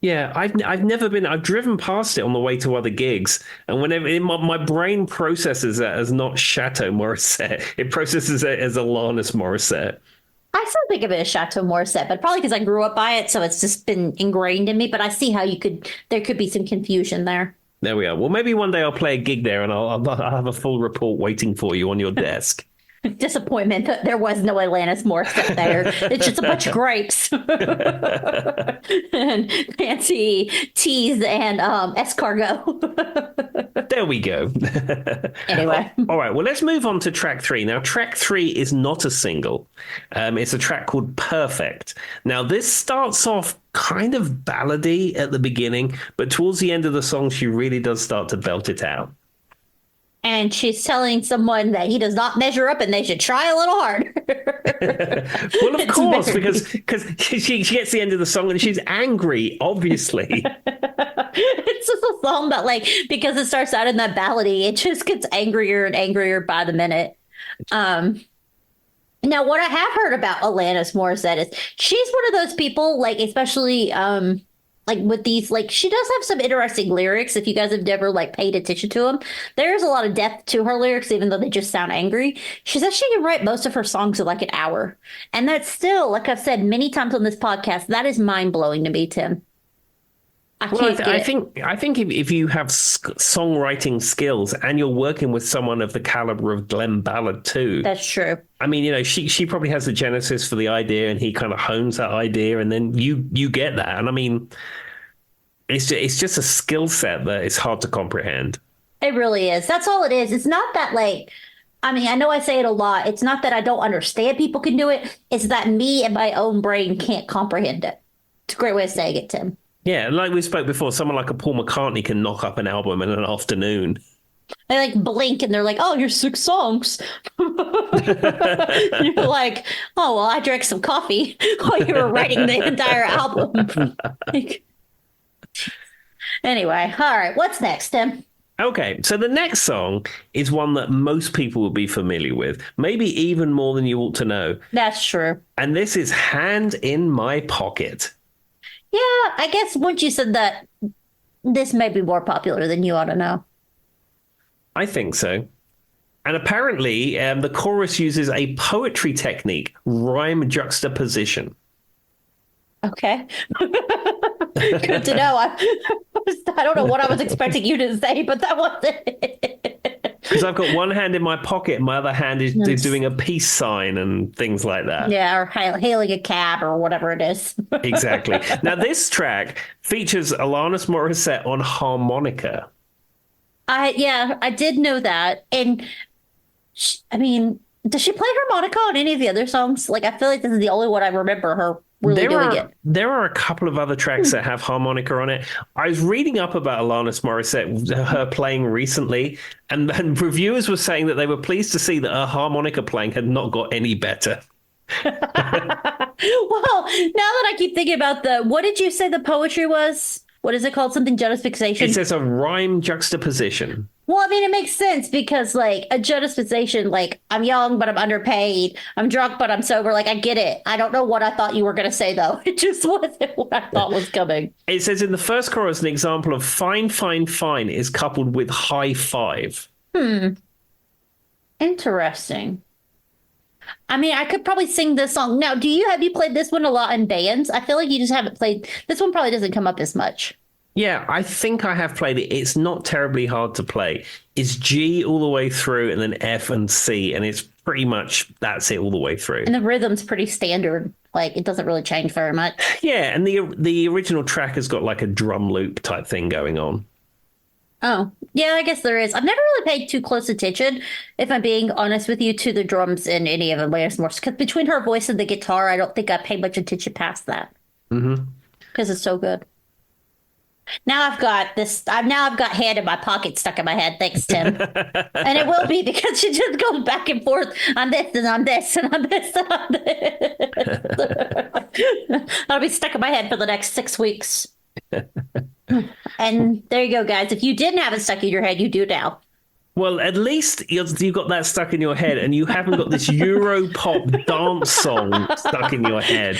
Yeah, I've never been. I've driven past it on the way to other gigs, and whenever my brain processes it as not Chateau Morisette, it processes it as Alanis Morissette. I still think of it as Chateau Morisette, but probably because I grew up by it, so it's just been ingrained in me. But I see how there could be some confusion there. There we are. Well, maybe one day I'll play a gig there, and I'll have a full report waiting for you on your desk. Disappointment that there was no Alanis Morissette there. It's just a bunch of grapes and fancy teas and escargot. There we go. Anyway. All right. Well, let's move on to track 3. Now, track 3 is not a single. It's a track called Perfect. Now, this starts off kind of ballady at the beginning, but towards the end of the song, she really does start to belt it out. And she's telling someone that he does not measure up and they should try a little harder. Well, of course, because she gets the end of the song and she's angry, obviously. It's just a song that, like, because it starts out in that ballady, it just gets angrier and angrier by the minute. Now, what I have heard about Alanis Morissette is she's one of those people, like especially like with these, like she does have some interesting lyrics. If you guys have never like paid attention to them, there's a lot of depth to her lyrics, even though they just sound angry. She says she can write most of her songs in like an hour, and that's still, like I've said many times on this podcast, that is mind blowing to me, Tim. I Well, can't get it. I think if you have songwriting skills and you're working with someone of the caliber of Glenn Ballard too, That's true. I mean, she probably has the genesis for the idea, and he kind of hones that idea, and then you get that. And I mean, it's just a skill set that is hard to comprehend. It really is. That's all it is. It's not that like, I mean, I know I say it a lot. It's not that I don't understand people can do it. It's that me and my own brain can't comprehend it. It's a great way of saying it, Tim. Yeah, like we spoke before, someone like a Paul McCartney can knock up an album in an afternoon. They like blink and they're like, oh, you're 6 songs. You're like, oh, well, I drank some coffee while you were writing the entire album. Like, anyway, all right, what's next, Tim? Okay, so the next song is one that most people will be familiar with, maybe even more than you ought to know. That's true. And this is Hand in My Pocket. Yeah, I guess once you said that, this may be more popular than you ought to know. I think so. And apparently, the chorus uses a poetry technique, rhyme juxtaposition. Okay. Good to know. I don't know what I was expecting you to say, but that wasn't it. Because I've got one hand in my pocket, my other hand is doing a peace sign and things like that. Yeah, or hailing a cab or whatever it is. Exactly. Now, this track features Alanis Morrisette on harmonica. I did know that. And I mean, does she play harmonica on any of the other songs? Like, I feel like this is the only one I remember her really doing it. There are a couple of other tracks that have harmonica on it. I was reading up about Alanis Morissette, her playing recently, and reviewers were saying that they were pleased to see that her harmonica playing had not got any better. Well, now that I keep thinking about what did you say the poetry was? What is it called? Something juxtaposition? It says a rhyme juxtaposition. Well, I mean, it makes sense because, like, a juxtaposition, like, I'm young, but I'm underpaid. I'm drunk, but I'm sober. Like, I get it. I don't know what I thought you were going to say, though. It just wasn't what I thought was coming. It says in the first chorus, an example of fine, fine, fine is coupled with high five. Interesting. I mean, I could probably sing this song. Now, have you played this one a lot in bands? I feel like you just haven't played. This one probably doesn't come up as much. Yeah, I think I have played it. It's not terribly hard to play. It's G all the way through and then F and C, and it's pretty much that's it all the way through. And the rhythm's pretty standard. Like, it doesn't really change very much. Yeah, and the original track has got like a drum loop type thing going on. Oh, yeah, I guess there is. I've never really paid too close attention, if I'm being honest with you, to the drums in any of Alanis Morissette. Because between her voice and the guitar, I don't think I pay much attention past that. Because it's so good. Now I've got this. I've got hand in my pocket stuck in my head. Thanks, Tim. And it will be because she just goes back and forth on this and on this and on this and on this. That'll be stuck in my head for the next 6 weeks. And there you go, guys. If you didn't have it stuck in your head, you do now. Well, at least you've got that stuck in your head, and you haven't got this Euro pop dance song stuck in your head.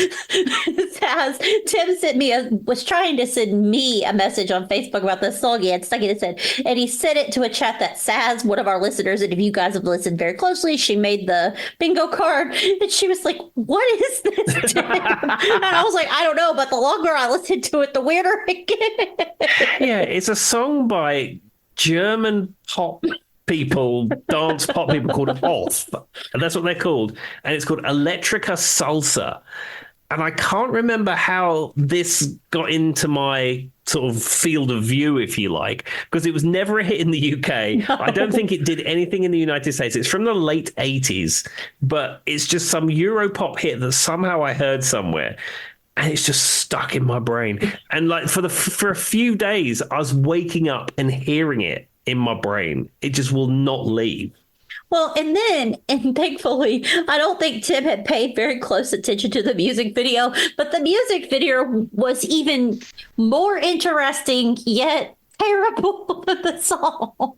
Tim was trying to send me a message on Facebook about this song he had stuck in his head, and he sent it to a chat that Saz, one of our listeners, and if you guys have listened very closely, she made the bingo card, and she was like, "What is this, Tim?" And I was like, "I don't know," but the longer I listened to it, the weirder it gets. Yeah, it's a song by German pop people, dance pop people called Off, and that's what they're called, and it's called Electrica Salsa. And I can't remember how this got into my sort of field of view, if you like, because it was never a hit in the UK. No. I don't think it did anything in the United States. It's from the late 80s, but it's just some Europop hit that somehow I heard somewhere. And it's just stuck in my brain. And like for a few days, I was waking up and hearing it in my brain. It just will not leave. Well, and thankfully, I don't think Tim had paid very close attention to the music video, but the music video was even more interesting, yet terrible than the song.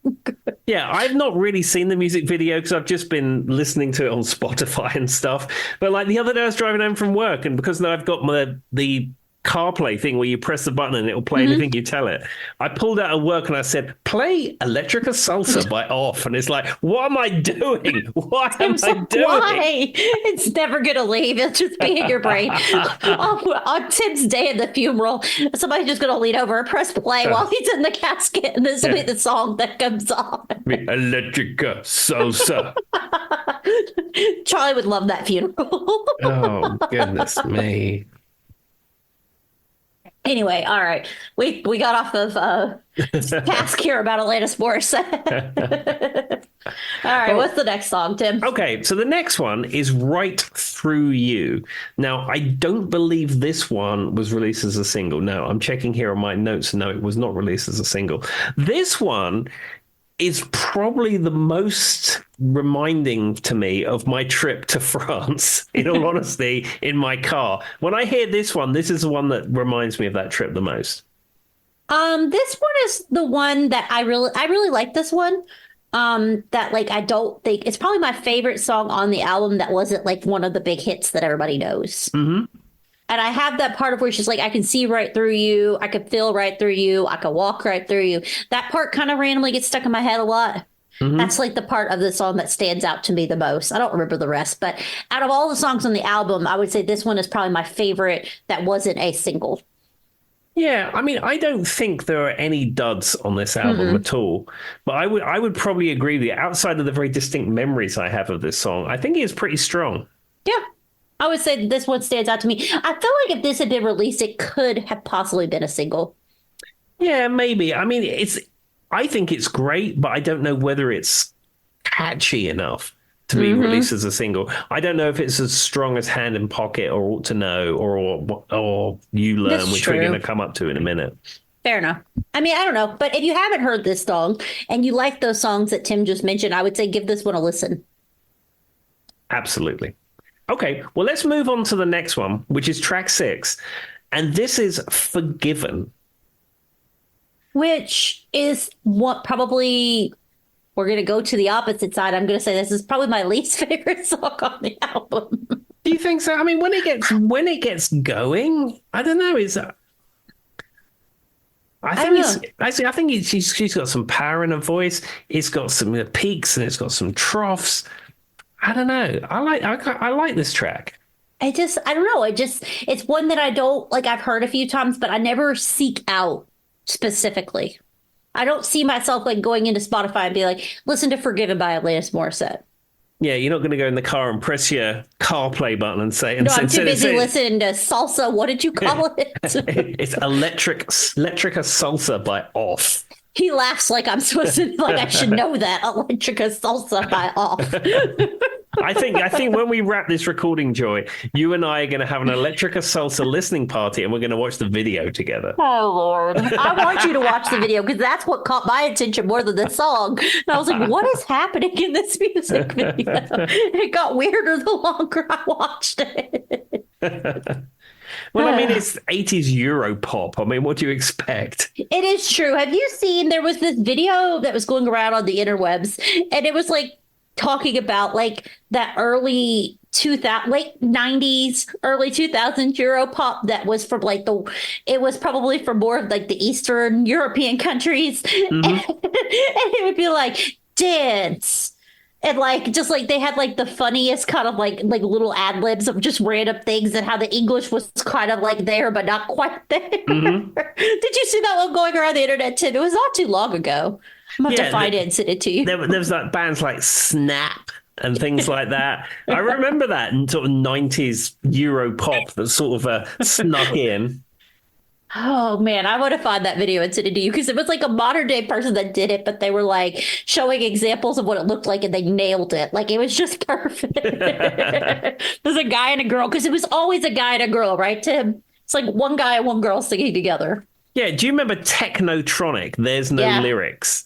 Yeah, I've not really seen the music video because I've just been listening to it on Spotify and stuff. But like the other day, I was driving home from work, and because now I've got the CarPlay thing where you press the button and it'll play anything you tell it. I pulled out of work and I said, "Play Electrica Salsa by Off," and it's like, what am I doing? What am I doing? Why? It's never gonna leave. It'll just be in your brain. On Tim's day at the funeral, somebody's just gonna lean over and press play while he's in the casket, and this will be the song that comes on. Electrica Salsa. Charlie would love that funeral. Oh, goodness me. Anyway, all right. We got off of task here about Alanis Morrisette. All right, what's the next song, Tim? Okay, so the next one is Right Through You. Now, I don't believe this one was released as a single. No, I'm checking here on my notes. No, it was not released as a single. This one is probably the most reminding to me of my trip to France, in all honesty, in my car. When I hear this one, this is the one that reminds me of that trip the most. This one is the one that I really like this one. That like I don't think it's probably my favorite song on the album that wasn't like one of the big hits that everybody knows. Mm-hmm. And I have that part of where she's like, I can see right through you. I could feel right through you. I could walk right through you. That part kind of randomly gets stuck in my head a lot. Mm-hmm. That's like the part of the song that stands out to me the most. I don't remember the rest, but out of all the songs on the album, I would say this one is probably my favorite that wasn't a single. Yeah, I mean, I don't think there are any duds on this album at all. But I would probably agree with you. Outside of the very distinct memories I have of this song, I think it's pretty strong. Yeah. I would say that this one stands out to me. I feel like if this had been released, it could have possibly been a single. Yeah, maybe. I mean, I think it's great, but I don't know whether it's catchy enough to be released as a single. I don't know if it's as strong as Hand in Pocket or Ought to Know or You Learn, That's which true. we're going to come up to in a minute. Fair enough. I mean, I don't know. But if you haven't heard this song and you like those songs that Tim just mentioned, I would say give this one a listen. Absolutely. Okay, well, let's move on to the next one, which is track 6. And this is Forgiven. Which is what probably we're going to go to the opposite side. I'm going to say this is probably my least favorite song on the album. Do you think so? I mean, when it gets going, I don't know. I think she's got some power in her voice. It's got some peaks and it's got some troughs. I don't know. I like this track. I don't know. It's one that I don't like. I've heard a few times, but I never seek out specifically. I don't see myself like going into Spotify and be like, listen to Forgiven by Alanis Morrisette. Yeah, you're not going to go in the car and press your CarPlay button and say. No, I'm too busy listening to Salsa. What did you call it? It's Electrica Salsa by Off. He laughs like I'm supposed to, like I should know that. Electrica Salsa by Off. I think when we wrap this recording, Joy, you and I are going to have an Electrica Salsa listening party, and we're going to watch the video together. Oh Lord! I want you to watch the video because that's what caught my attention more than the song. And I was like, "What is happening in this music video?" It got weirder the longer I watched it. Well, I mean, it's 80s Euro pop. I mean, what do you expect? It is true. Have you seen? There was this video that was going around on the interwebs, and it was like talking about like that early 2000 late 90s early 2000s Euro pop that was from like it was probably from more of like the Eastern European countries. And it would be like dance and like just like they had like the funniest kind of like little ad libs of just random things and how the English was kind of like there but not quite there. Did you see that one going around the internet, Tim? It was not too long ago. I'm going to find it and send it to you. There was like bands like Snap and things like that. I remember that in sort of 90s Euro pop that sort of snuck in. Oh, man, I want to find that video and send it to you because it was like a modern day person that did it, but they were like showing examples of what it looked like and they nailed it. Like it was just perfect. There's a guy and a girl because it was always a guy and a girl, right, Tim? It's like one guy and one girl singing together. Yeah. Do you remember Technotronic? There's no lyrics.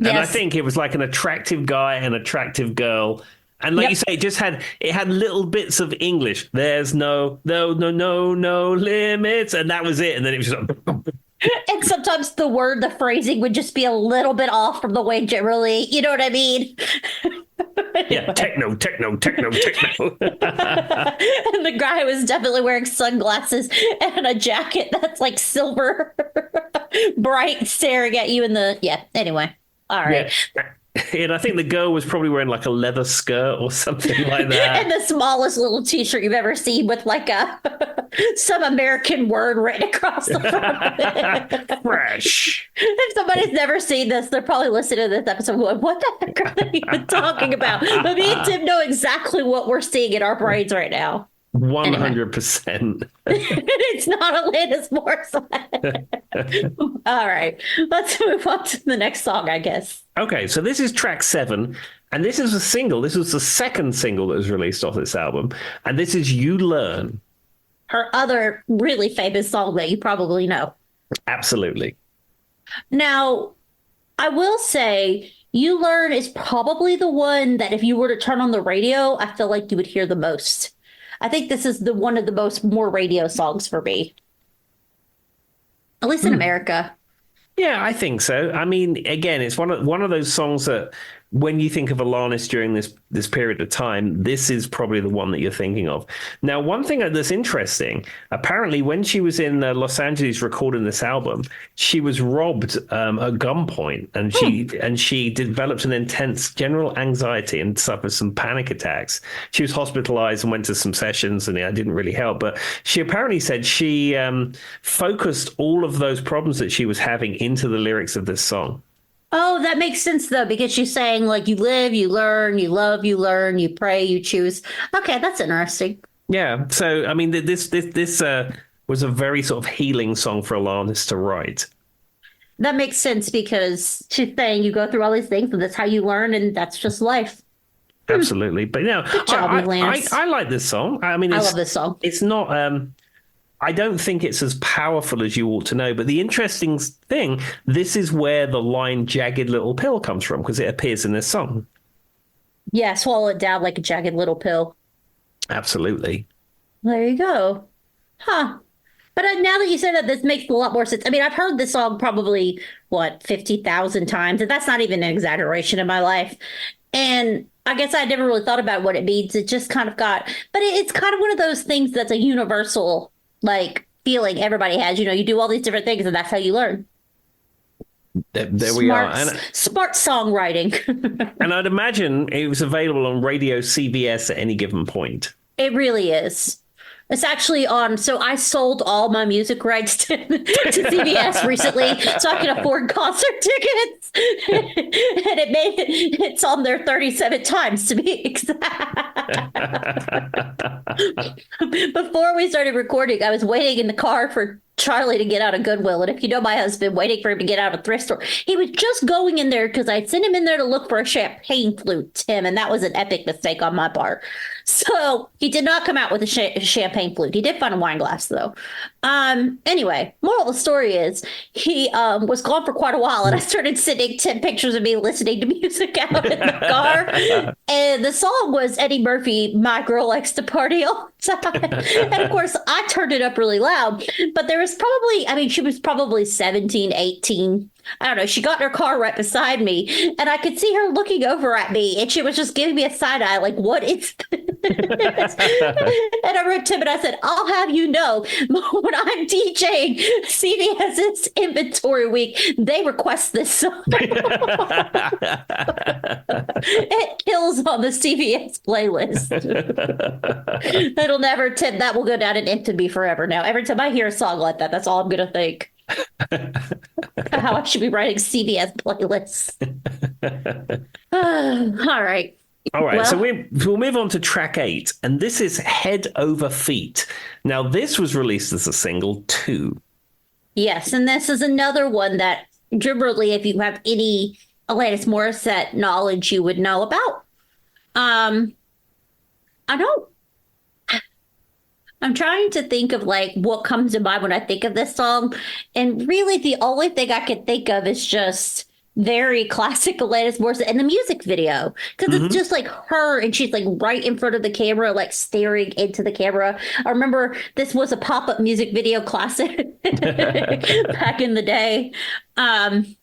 And I think it was like an attractive guy and attractive girl. And like you say, it had little bits of English. There's no limits. And that was it. And then it was just And sometimes the phrasing would just be a little bit off from the way generally, you know what I mean? Yeah, techno, techno, techno, techno. And the guy was definitely wearing sunglasses and a jacket that's like silver bright staring at you in the anyway. All right. Yeah. And I think the girl was probably wearing like a leather skirt or something like that. And the smallest little t-shirt you've ever seen with like a some American word written across the front of it. Fresh. If somebody's never seen this, they're probably listening to this episode going, what the heck are they even talking about? But me and Tim know exactly what we're seeing in our brains right now. 100%. It's not Alanis Morrisette. All right. Let's move on to the next song, I guess. Okay, so this is track 7, and this is a single. This was the second single that was released off this album, and this is You Learn. Her other really famous song that you probably know. Absolutely. Now, I will say You Learn is probably the one that if you were to turn on the radio, I feel like you would hear the most. I think this is one of the more radio songs for me. At least in America. Yeah, I think so. I mean, again, it's one of those songs that when you think of Alanis during this period of time, this is probably the one that you're thinking of. Now, one thing that's interesting, apparently when she was in Los Angeles recording this album, she was robbed at gunpoint, and she developed an intense general anxiety and suffered some panic attacks. She was hospitalized and went to some sessions, and it didn't really help. But she apparently said she focused all of those problems that she was having into the lyrics of this song. Oh, that makes sense though, because she's saying like you live, you learn, you love, you learn, you pray, you choose. Okay, that's interesting. Yeah. So I mean, this was a very sort of healing song for Alanis to write. That makes sense because she's saying you go through all these things and that's how you learn, and that's just life. Absolutely. But now, good job, I like this song. I mean, I love this song. It's not. I don't think it's as powerful as you ought to know. But the interesting thing, this is where the line "jagged little pill" comes from, because it appears in this song. Yeah, swallow it down like a jagged little pill. Absolutely. There you go. Huh. But now that you said that, this makes a lot more sense. I mean, I've heard this song probably, 50,000 times, and that's not even an exaggeration in my life. And I guess I never really thought about what it means. It just kind of but it's kind of one of those things that's a universal, like, feeling everybody has. You know, you do all these different things, and that's how you learn. There we are. Smart songwriting. And I'd imagine it was available on Radio CBS at any given point. It really is. It's actually on. So I sold all my music rights to CBS recently, so I can afford concert tickets. And it's on there 37 times to be exact. Before we started recording, I was waiting in the car for Charlie to get out of Goodwill. And if you know my husband, waiting for him to get out of a thrift store. He was just going in there because I'd sent him in there to look for a champagne flute, Tim, and that was an epic mistake on my part. So he did not come out with a champagne flute. He did find a wine glass, though. Anyway, moral of the story is he was gone for quite a while, and I started sending 10 pictures of me listening to music out in the car. And the song was Eddie Murphy, My Girl Likes to Party All the Time. And of course, I turned it up really loud, but there was she was probably 17, 18. I don't know. She got in her car right beside me, and I could see her looking over at me, and she was just giving me a side eye, like, what is this? And I wrote Tim and I said, I'll have you know, when I'm DJing CBS's Inventory Week, they request this song. It kills on the CBS playlist. It'll never, Tim, that will go down in infamy forever now. Every time I hear a song like that, that's all I'm going to think. How I should be writing CBS playlists. All right. All right, so we'll move on to track 8, and this is Head Over Feet. Now, this was released as a single too. Yes, and this is another one that, generally, if you have any Alanis Morrisette knowledge, you would know about. I'm trying to think of like what comes to mind when I think of this song, and really the only thing I can think of is just very classic Alanis Morissette in the music video because it's Hmm. just like her and she's like right in front of the camera, like staring into the camera. I remember this was a pop-up music video classic back in the day. Um,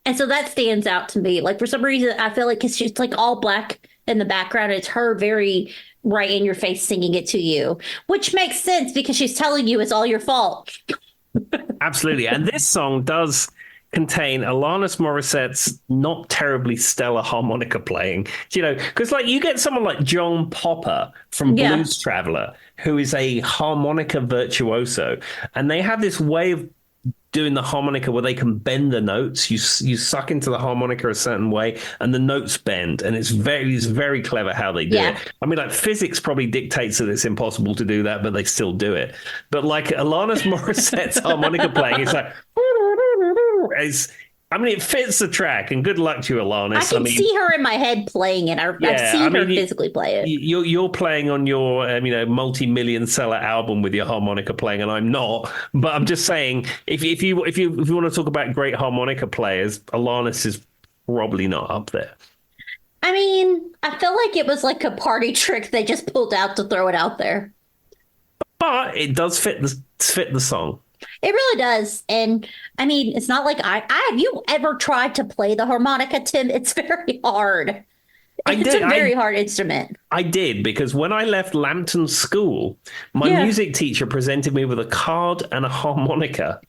and so that stands out to me. Like for some reason, I feel like it's just like all black in the background. It's her very right in your face singing it to you, which makes sense because she's telling you it's all your fault. Absolutely. And this song does contain Alanis Morissette's not terribly stellar harmonica playing. Because like you get someone like John Popper from Yeah. Blues Traveler, who is a harmonica virtuoso, and they have this way of doing the harmonica where they can bend the notes. You suck into the harmonica a certain way, and the notes bend, and it's very clever how they do Yeah. it. I mean, like physics probably dictates that it's impossible to do that, but they still do it. But like Alanis Morissette's harmonica playing, it's like it's. I mean, it fits the track, and good luck to you, I Alanis. I can mean, see her in my head playing it. I've yeah, I seen her mean, physically play it. you're playing on your multi-million seller album with your harmonica playing, and I'm not. But I'm just saying, if you want to talk about great harmonica players, Alanis is probably not up there. I mean, I feel like it was like a party trick they just pulled out to throw it out there. But it does fit the song. It really does. And I mean, it's not like I have you ever tried to play the harmonica, Tim? It's very hard. I It's did. a very hard instrument. I did because when I left Lambton School, my Yeah. music teacher presented me with a card and a harmonica.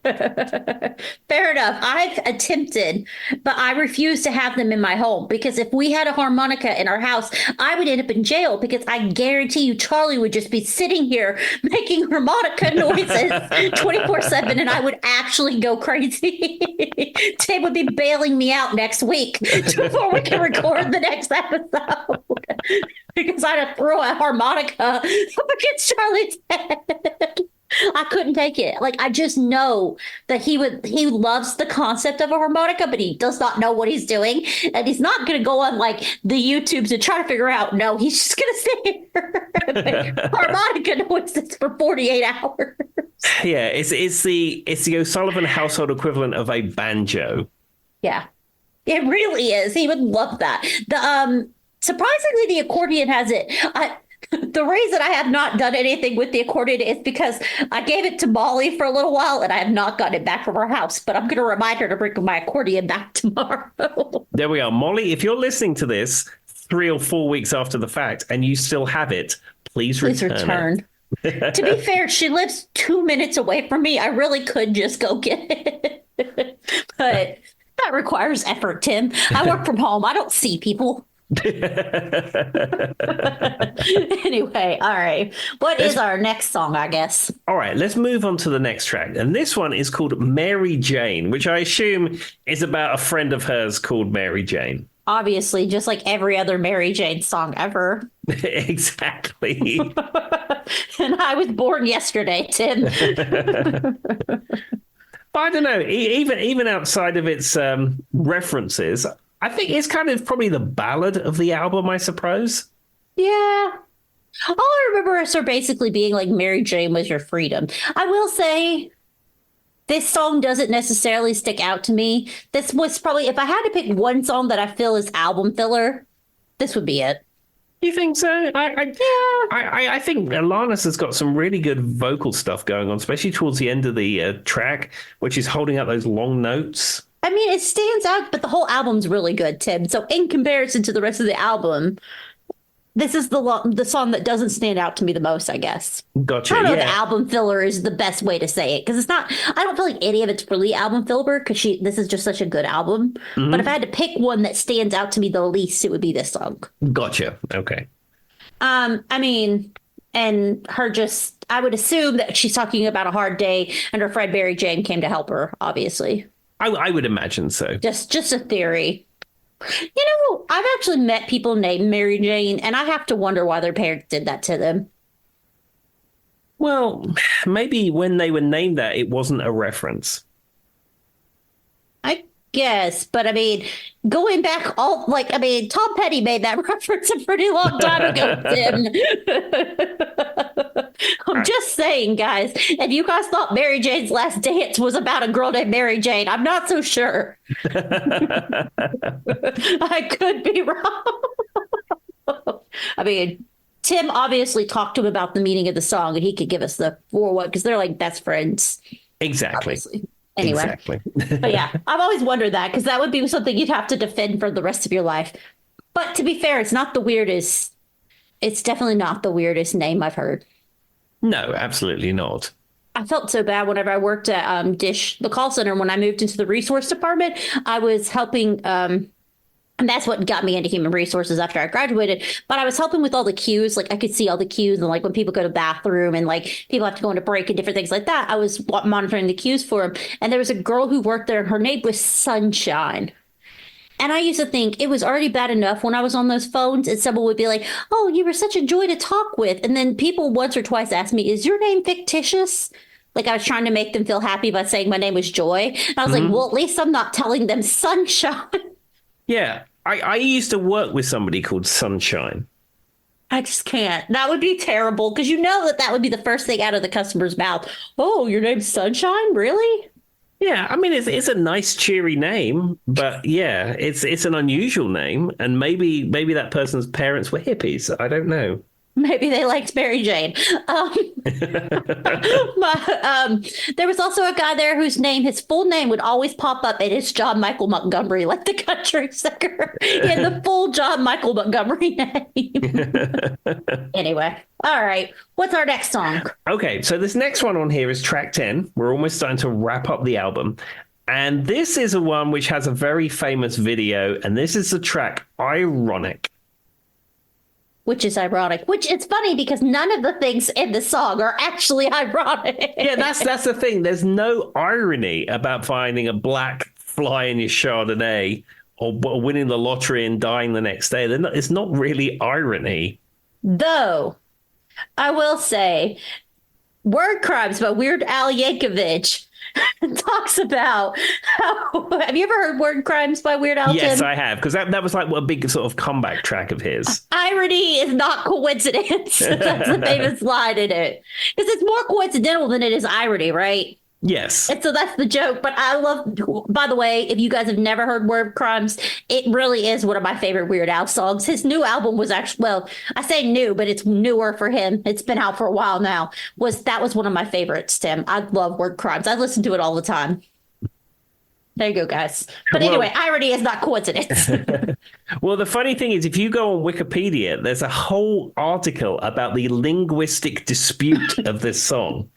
Fair enough. I've attempted, but I refuse to have them in my home because if we had a harmonica in our house, I would end up in jail because I guarantee you Charlie would just be sitting here making harmonica noises 24/7 and I would actually go crazy. Tim would be bailing me out next week before we can record the next episode because I'd have thrown a harmonica up against Charlie's head. I couldn't take it. Like I just know that he loves the concept of a harmonica, but he does not know what he's doing. And he's not gonna go on like the YouTubes to try to figure out. No, he's just gonna sit here and make harmonica noises for 48 hours. Yeah, it's the O'Sullivan household equivalent of a banjo. Yeah. It really is. He would love that. The surprisingly the accordion has it. The reason I have not done anything with the accordion is because I gave it to Molly for a little while and I have not gotten it back from her house. But I'm going to remind her to bring my accordion back tomorrow. There we are. Molly, if you're listening to this 3 or 4 weeks after the fact and you still have it, please return it. To be fair, she lives 2 minutes away from me. I really could just go get it. But that requires effort, Tim. I work from home. I don't see people. Anyway, all right. What is our next song, I guess? All right, let's move on to the next track. And this one is called Mary Jane, which I assume is about a friend of hers called Mary Jane. Obviously, just like every other Mary Jane song ever. Exactly. And I was born yesterday, Tim. But I don't know, even outside of its references, I think it's kind of probably the ballad of the album, I suppose. Yeah. All I remember is her basically being like, Mary Jane was your freedom. I will say this song doesn't necessarily stick out to me. This was probably, if I had to pick one song that I feel is album filler, this would be it. You think so? I think Alanis has got some really good vocal stuff going on, especially towards the end of the track, which is holding out those long notes. I mean, it stands out, but the whole album's really good, Tim. So in comparison to the rest of the album, this is the song that doesn't stand out to me the most, I guess. Gotcha. I don't know if Yeah. album filler is the best way to say it because it's not. I don't feel like any of it's really album filler because this is just such a good album. But if I had to pick one that stands out to me the least, it would be this song. Gotcha. Okay. I mean, and her just. I would assume that she's talking about a hard day, and her friend Mary Jane came to help her. Obviously, I would imagine so. just a theory. You know, I've actually met people named Mary Jane, and I have to wonder why their parents did that to them. Well, maybe when they were named that, it wasn't a reference. I guess, but I mean, going back Tom Petty made that reference a pretty long time ago, Tim. I'm just saying, guys, if you guys thought Mary Jane's Last Dance was about a girl named Mary Jane, I'm not so sure. I could be wrong. I mean, Tim obviously talked to him about the meaning of the song, and he could give us the 4-1 because they're like best friends. Exactly. Obviously. Anyway. Exactly. But yeah, I've always wondered that because that would be something you'd have to defend for the rest of your life. But to be fair, it's not the weirdest. It's definitely not the weirdest name I've heard. No, absolutely not. I felt so bad whenever I worked at Dish, the call center. When I moved into the resource department, I was helping. And that's what got me into human resources after I graduated. But I was helping with all the queues. Like I could see all the queues and like when people go to the bathroom and like people have to go into break and different things like that. I was monitoring the queues for them. And there was a girl who worked there and her name was Sunshine. And I used to think it was already bad enough when I was on those phones and someone would be like, oh, you were such a joy to talk with. And then people once or twice asked me, is your name fictitious? Like I was trying to make them feel happy by saying my name was Joy. And I was like, well, at least I'm not telling them Sunshine. Yeah. I used to work with somebody called Sunshine. I just can't. That would be terrible because you know that would be the first thing out of the customer's mouth. Oh, your name's Sunshine? Really? Yeah, I mean it's a nice cheery name, but yeah, it's an unusual name, and maybe that person's parents were hippies. I don't know. Maybe they liked Mary Jane. There was also a guy there whose name, his full name would always pop up, and it's John Michael Montgomery, like the country singer. He had the full John Michael Montgomery name. Anyway, all right. What's our next song? Okay, so this next one on here is track 10. We're almost starting to wrap up the album. And this is a one which has a very famous video, and this is the track Ironic. Which is ironic. Which it's funny because none of the things in the song are actually ironic. Yeah, that's the thing. There's no irony about finding a black fly in your Chardonnay or winning the lottery and dying the next day. It's not really irony. Though, I will say, Word Crimes by Weird Al Yankovic talks about how. Have you ever heard Word Crimes by Weird Al? Yes, Tim? I have, because that was like a big sort of comeback track of his. Irony is not coincidence. That's the famous line in it. Because it's more coincidental than it is irony, right? Yes. And so that's the joke. But I love, by the way, if you guys have never heard Word Crimes, it really is one of my favorite Weird Al songs. His new album was actually, well, I say new, but it's newer for him. It's been out for a while now. That was one of my favorites, Tim. I love Word Crimes. I listen to it all the time. There you go, guys. But anyway, irony is not coincidence. Well, the funny thing is, if you go on Wikipedia, there's a whole article about the linguistic dispute of this song.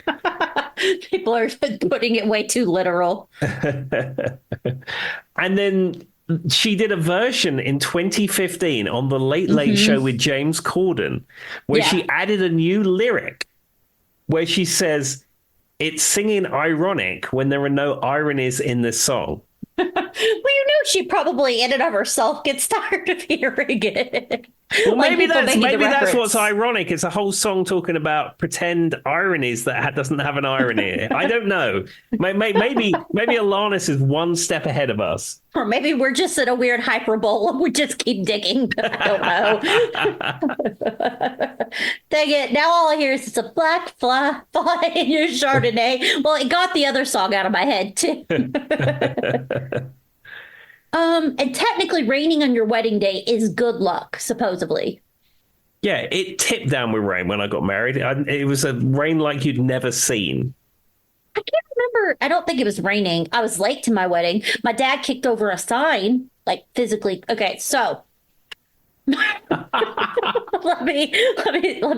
People are putting it way too literal. And then she did a version in 2015 on the Late Late Show with James Corden, where she added a new lyric where she says, it's singing ironic when there are no ironies in this song. Well, you know, she probably in and of herself gets tired of hearing it. Well, Like maybe that's what's reference. ironic. It's a whole song talking about pretend ironies that doesn't have an irony. I don't know. Maybe Alanis is one step ahead of us. Or maybe we're just in a weird hyperbole and we just keep digging. I don't know. Dang it. Now all I hear is it's a black fly in your Chardonnay. Well, it got the other song out of my head, too. And technically raining on your wedding day is good luck, supposedly. Yeah, it tipped down with rain when I got married. It was a rain like you'd never seen. I can't remember. I don't think it was raining. I was late to my wedding. My dad kicked over a sign, like physically. Okay, so let me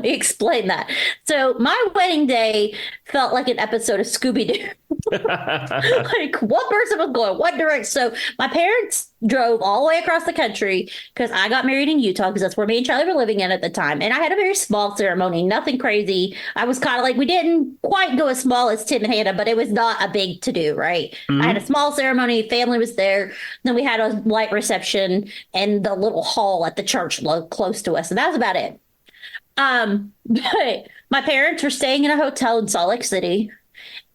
explain that. So my wedding day felt like an episode of Scooby-Doo. Like one person was going one direction. So my parents drove all the way across the country because I got married in Utah because that's where me and Charlie were living in at the time. And I had a very small ceremony, nothing crazy. I was kind of like, we didn't quite go as small as Tim and Hannah, but it was not a big to do, right? Mm-hmm. I had a small ceremony, family was there. Then we had a light reception and the little hall at the church close to us. And that was about it. But my parents were staying in a hotel in Salt Lake City.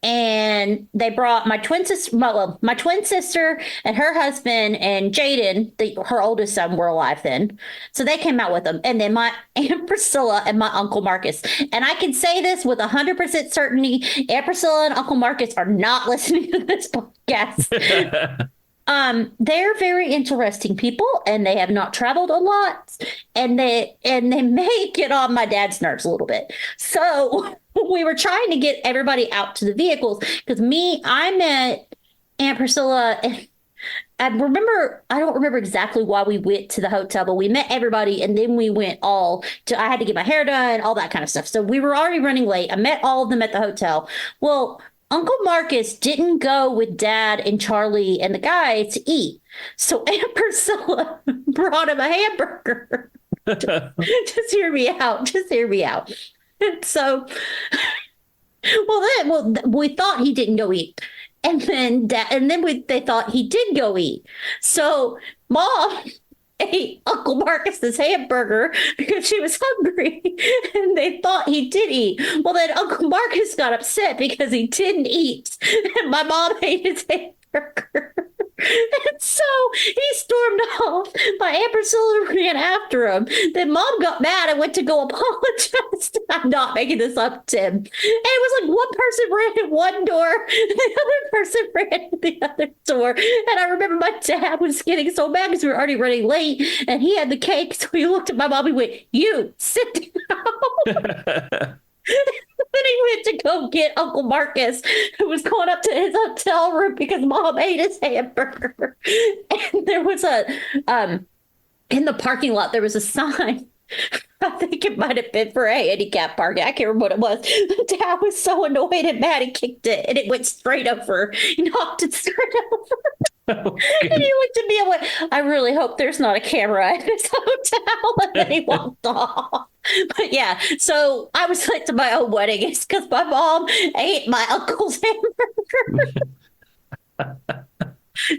and they brought my twin sister and her husband and Jaden, her oldest son, were alive then. So they came out with them. And then my Aunt Priscilla and my Uncle Marcus. And I can say this with 100% certainty. Aunt Priscilla and Uncle Marcus are not listening to this podcast. They're very interesting people, and they have not traveled a lot, and they may get on my dad's nerves a little bit. So we were trying to get everybody out to the vehicles because I met Aunt Priscilla, and I don't remember exactly why we went to the hotel, but we met everybody, and then we went I had to get my hair done, all that kind of stuff. So we were already running late. I met all of them at the hotel. Well, Uncle Marcus didn't go with Dad and Charlie and the guy to eat. So Aunt Priscilla brought him a hamburger. Just hear me out. Just hear me out. And so, we thought he didn't go eat. And then they thought he did go eat. So Mom ate Uncle Marcus's hamburger because she was hungry, and they thought he did eat. Well, then Uncle Marcus got upset because he didn't eat, and my mom ate his hamburger. And so he stormed off. My Aunt Priscilla ran after him. Then Mom got mad and went to go apologize. I'm not making this up, Tim. And it was like one person ran in one door, and the other person ran in the other door. And I remember my dad was getting so mad because we were already running late, and he had the cake. So he looked at my mom and went, "You sit down." Then he went to go get Uncle Marcus, who was going up to his hotel room because Mom ate his hamburger. And there was in the parking lot, there was a sign. I think it might have been for a handicap parking. I can't remember what it was. The dad was so annoyed and mad, he kicked it, and it went straight over. He knocked it straight over. Oh, and he looked at me and went, "I really hope there's not a camera at this hotel." And then he walked off. But yeah, so I was late to my own wedding. It's because my mom ate my uncle's hamburger.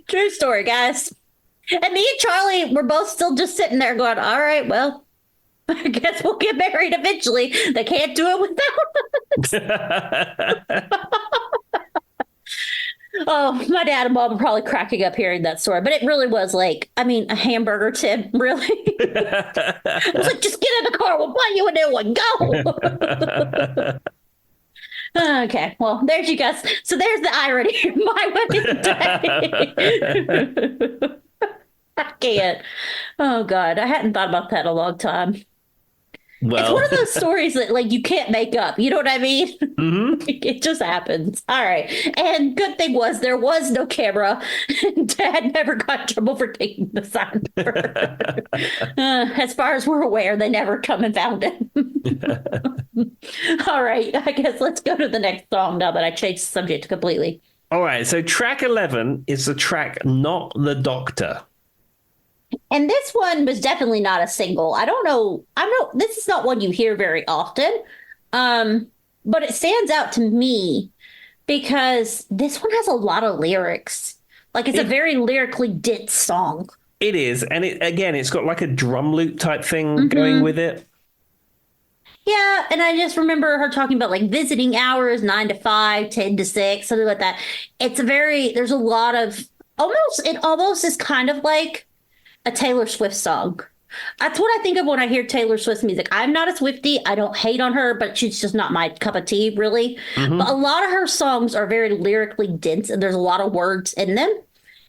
True story, guys. And me and Charlie were both still just sitting there going, "All right, well, I guess we'll get married eventually. They can't do it without us." Oh, my dad and mom were probably cracking up hearing that story, but it really was a hamburger, Tim, really. I was like, "Just get in the car. We'll buy you a new one. Go." Okay, well, there's you guys. So there's the irony of my wedding day. I can't. Oh, God. I hadn't thought about that in a long time. Well, it's one of those stories that you can't make up. You know what I mean? Mm-hmm. It just happens. All right. And good thing was there was no camera. Dad never got in trouble for taking the sign. As far as we're aware, they never come and found it. All right. I guess let's go to the next song now that I changed the subject completely. All right. So track 11 is the track Not the Doctor. And this one was definitely not a single. I don't know. This is not one you hear very often. But it stands out to me because this one has a lot of lyrics. It's a very lyrically dense song. It is. And it's got like a drum loop type thing going with it. Yeah. And I just remember her talking about visiting hours, 9 to 5, 10 to 6, something like that. There's a lot of it almost is kind of like a Taylor Swift song. That's what I think of when I hear Taylor Swift's music. I'm not a Swiftie. I don't hate on her, but she's just not my cup of tea, really. Mm-hmm. But a lot of her songs are very lyrically dense, and there's a lot of words in them.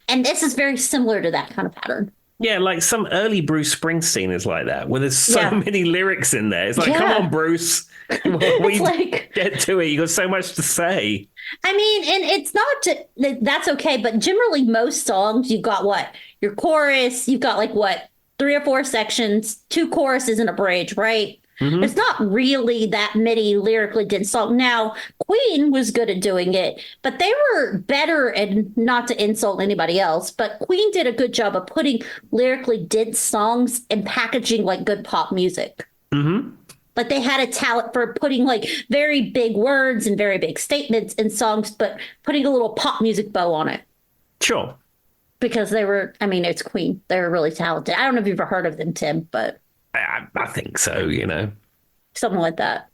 And this is very similar to that kind of pattern. Yeah, like some early Bruce Springsteen is like that, where there's so many lyrics in there. It's like, come on, Bruce. Get to it. You got so much to say. I mean, and it's not that's okay, but generally most songs, you've got your chorus, you've got 3 or 4 sections, 2 choruses and a bridge, right? Mm-hmm. It's not really that many lyrically dense songs. Now, Queen was good at doing it, but they were better, and not to insult anybody else, but Queen did a good job of putting lyrically dense songs and packaging good pop music. Mm-hmm. They had a talent for putting very big words and very big statements in songs, but putting a little pop music bow on it. Sure. Because it's Queen. They were really talented. I don't know if you've ever heard of them, Tim, but I think so, something like that.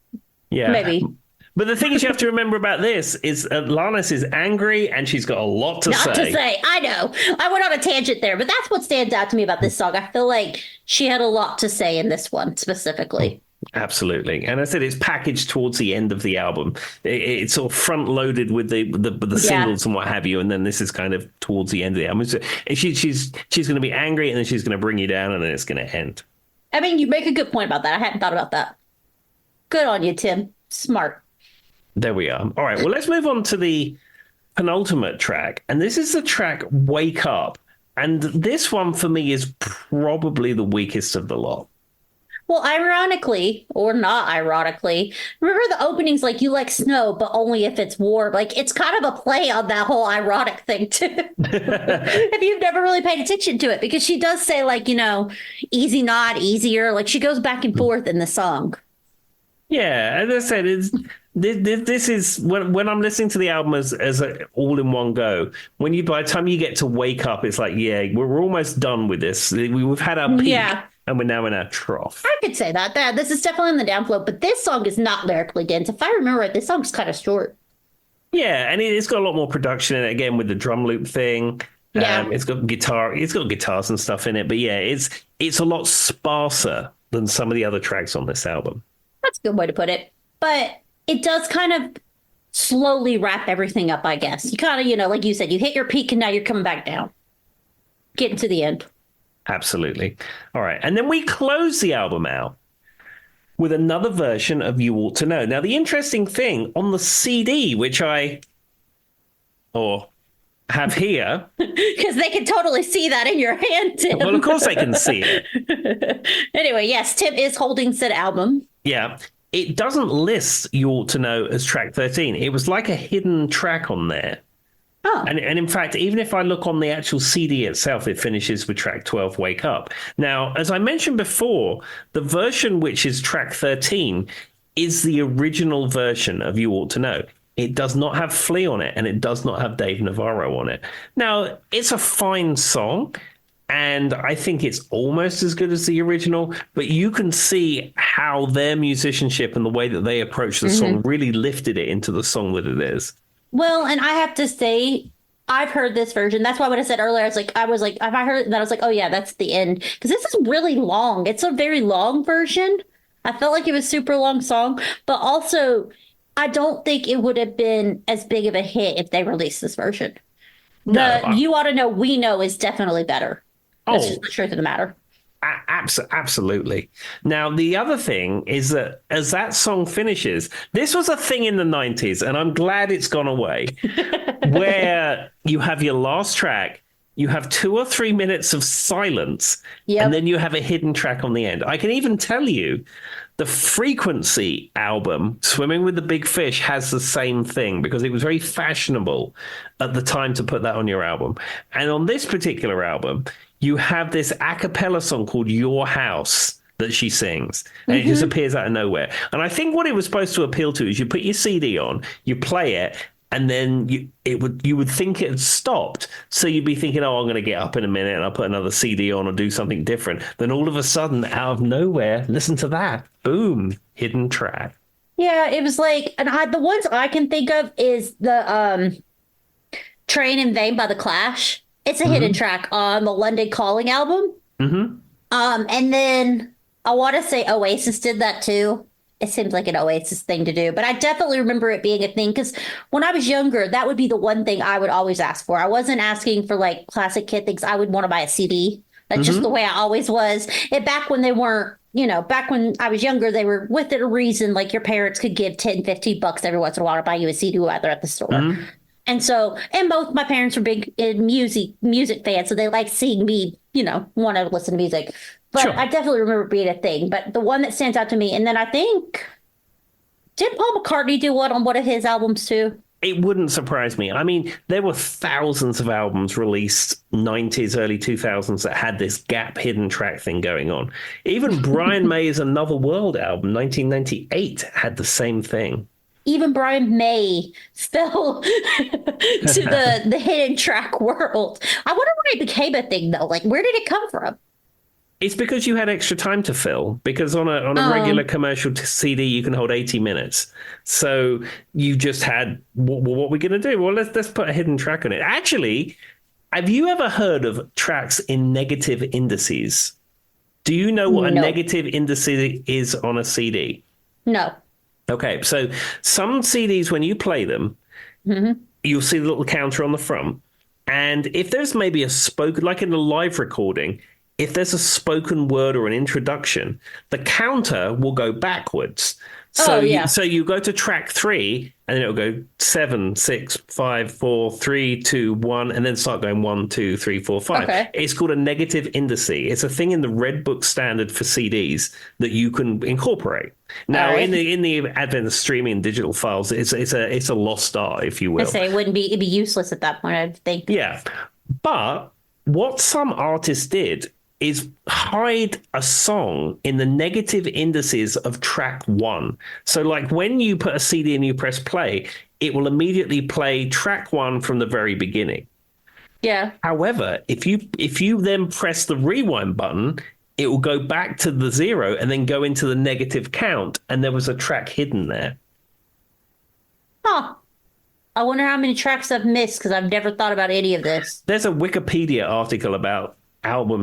Yeah. Maybe. But the thing is, you have to remember about this is Alanis is angry and she's got a lot to Not say. to say, I know. I went on a tangent there, but that's what stands out to me about this song. I feel like she had a lot to say in this one specifically. Absolutely, and I said it's packaged towards the end of the album. It's sort of front loaded with the singles and what have you, and then this is kind of towards the end of the album. So she's going to be angry, and then she's going to bring you down, and then it's going to end. I mean, you make a good point about that. I hadn't thought about that. Good on you, Tim. Smart. There we are. All right, well, let's move on to the penultimate track, and this is the track "Wake Up," and this one for me is probably the weakest of the lot. Well, ironically, or not ironically, remember the opening's like you like snow, but only if it's warm. Like it's kind of a play on that whole ironic thing too. If you've never really paid attention to it, because she does say like, easy not easier. Like she goes back and forth in the song. Yeah, as I said, this is when I'm listening to the album as a, all in one go. By the time you get to Wake Up, it's like, yeah, we're almost done with this. We've had our peak. Yeah. And we're now in our trough. I could say that. This is definitely in the downflow, but this song is not lyrically dense. If I remember right, this song's kind of short. Yeah, and it's got a lot more production in it, again, with the drum loop thing. Yeah. It's got guitars and stuff in it. But yeah, it's a lot sparser than some of the other tracks on this album. That's a good way to put it. But it does kind of slowly wrap everything up, I guess. You kind of, like you said, you hit your peak and now you're coming back down. Getting to the end. Absolutely. All right. And then we close the album out with another version of You Ought to Know. Now, the interesting thing on the CD, which I have here. Because they can totally see that in your hand, Tim. Well, of course they can see it. Anyway, yes, Tim is holding said album. Yeah. It doesn't list You Ought to Know as track 13. It was like a hidden track on there. Oh. And in fact, even if I look on the actual CD itself, it finishes with track 12, Wake Up. Now, as I mentioned before, the version which is track 13 is the original version of You Ought to Know. It does not have Flea on it, and it does not have Dave Navarro on it. Now, it's a fine song, and I think it's almost as good as the original, but you can see how their musicianship and the way that they approach the song really lifted it into the song that it is. Well, and I have to say, I've heard this version. That's why when I said earlier, I was like, if I heard that, I was like, oh yeah, that's the end. Because this is really long. It's a very long version. I felt like it was a super long song, but also I don't think it would have been as big of a hit if they released this version. You Ought to Know, We Know is definitely better. That's just the truth of the matter. Absolutely. Now, the other thing is that as that song finishes, this was a thing in the 90s, and I'm glad it's gone away, where you have your last track, you have 2 or 3 minutes of silence, and then you have a hidden track on the end. I can even tell you the Frequency album, Swimming with the Big Fish, has the same thing because it was very fashionable at the time to put that on your album. And on this particular album, you have this a cappella song called Your House that she sings, and it just appears out of nowhere. And I think what it was supposed to appeal to is you put your CD on, you play it, and then you would think it had stopped. So you'd be thinking, oh, I'm going to get up in a minute and I'll put another CD on or do something different. Then all of a sudden, out of nowhere, listen to that. Boom, hidden track. Yeah, it was like, and the ones I can think of is the Train in Vain by The Clash. It's a hidden track on the London Calling album. And then I want to say Oasis did that too. It seems like an Oasis thing to do, but I definitely remember it being a thing because when I was younger, that would be the one thing I would always ask for. I wasn't asking for like classic kid things. I would want to buy a CD. That's just the way I always was. And back when they weren't, back when I was younger, they were with a reason. Like your parents could give 10, 15 bucks every once in a while to buy you a CD while they're at the store. And so, and both my parents were big music fans, so they liked seeing me, want to listen to music. But I definitely remember it being a thing. But the one that stands out to me, and then I think, did Paul McCartney do one on one of his albums too? It wouldn't surprise me. I mean, there were thousands of albums released 90s, early 2000s that had this gap hidden track thing going on. Even Brian May's Another World album, 1998, had the same thing. Even Brian May fell to the hidden track world. I wonder why it became a thing, though. Like, where did it come from? It's because you had extra time to fill. Because on a regular commercial CD, you can hold 80 minutes. So you just had, what are we going to do? Well, let's put a hidden track on it. Actually, have you ever heard of tracks in negative indices? Do you know what a negative indice is on a CD? No. Okay, so some CDs, when you play them, you'll see the little counter on the front. And if there's maybe a spoken, like in a live recording, if there's a spoken word or an introduction, the counter will go backwards. So, so you go to track 3, and then it'll go 7, 6, 5, 4, 3, 2, 1, and then start going 1, 2, 3, 4, 5. Okay. It's called a negative indice. It's a thing in the Red Book standard for CDs that you can incorporate. Now, in the advent of streaming and digital files, it's a lost art, if you will. I say it'd be useless at that point, I think. Yeah, but what some artists did is hide a song in the negative indices of track 1. So like when you put a CD and you press play, it will immediately play track 1 from the very beginning. Yeah. However, if you then press the rewind button, it will go back to the 0 and then go into the negative count. And there was a track hidden there. Huh. I wonder how many tracks I've missed because I've never thought about any of this. There's a Wikipedia article about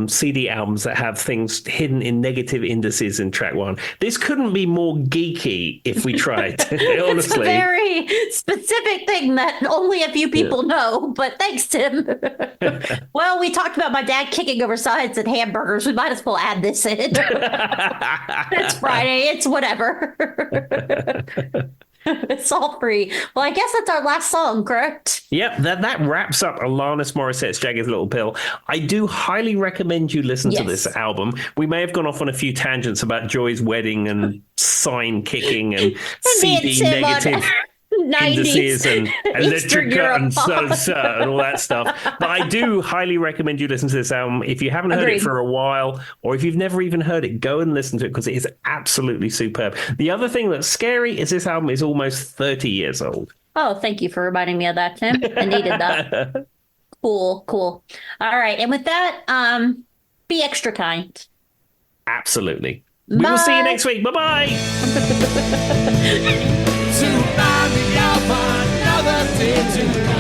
CD albums that have things hidden in negative indices in track 1. This couldn't be more geeky if we tried. Honestly, it's a very specific thing that only a few people know. But thanks, Tim. Well, we talked about my dad kicking over sides and hamburgers. We might as well add this in. It's Friday. It's whatever. It's all free. Well, I guess that's our last song, correct? Yep, that wraps up Alanis Morissette's Jagged Little Pill. I do highly recommend you listen to this album. We may have gone off on a few tangents about Joy's wedding and sign kicking and CD negative indices and Electrica and Salsa and all that stuff. But I do highly recommend you listen to this album. If you haven't heard it for a while, or if you've never even heard it, go and listen to it because it is absolutely superb. The other thing that's scary is this album is almost 30 years old. Oh, thank you for reminding me of that, Tim. I needed that. Cool. All right. And with that, be extra kind. Absolutely. We will see you next week. Bye-bye. Another day to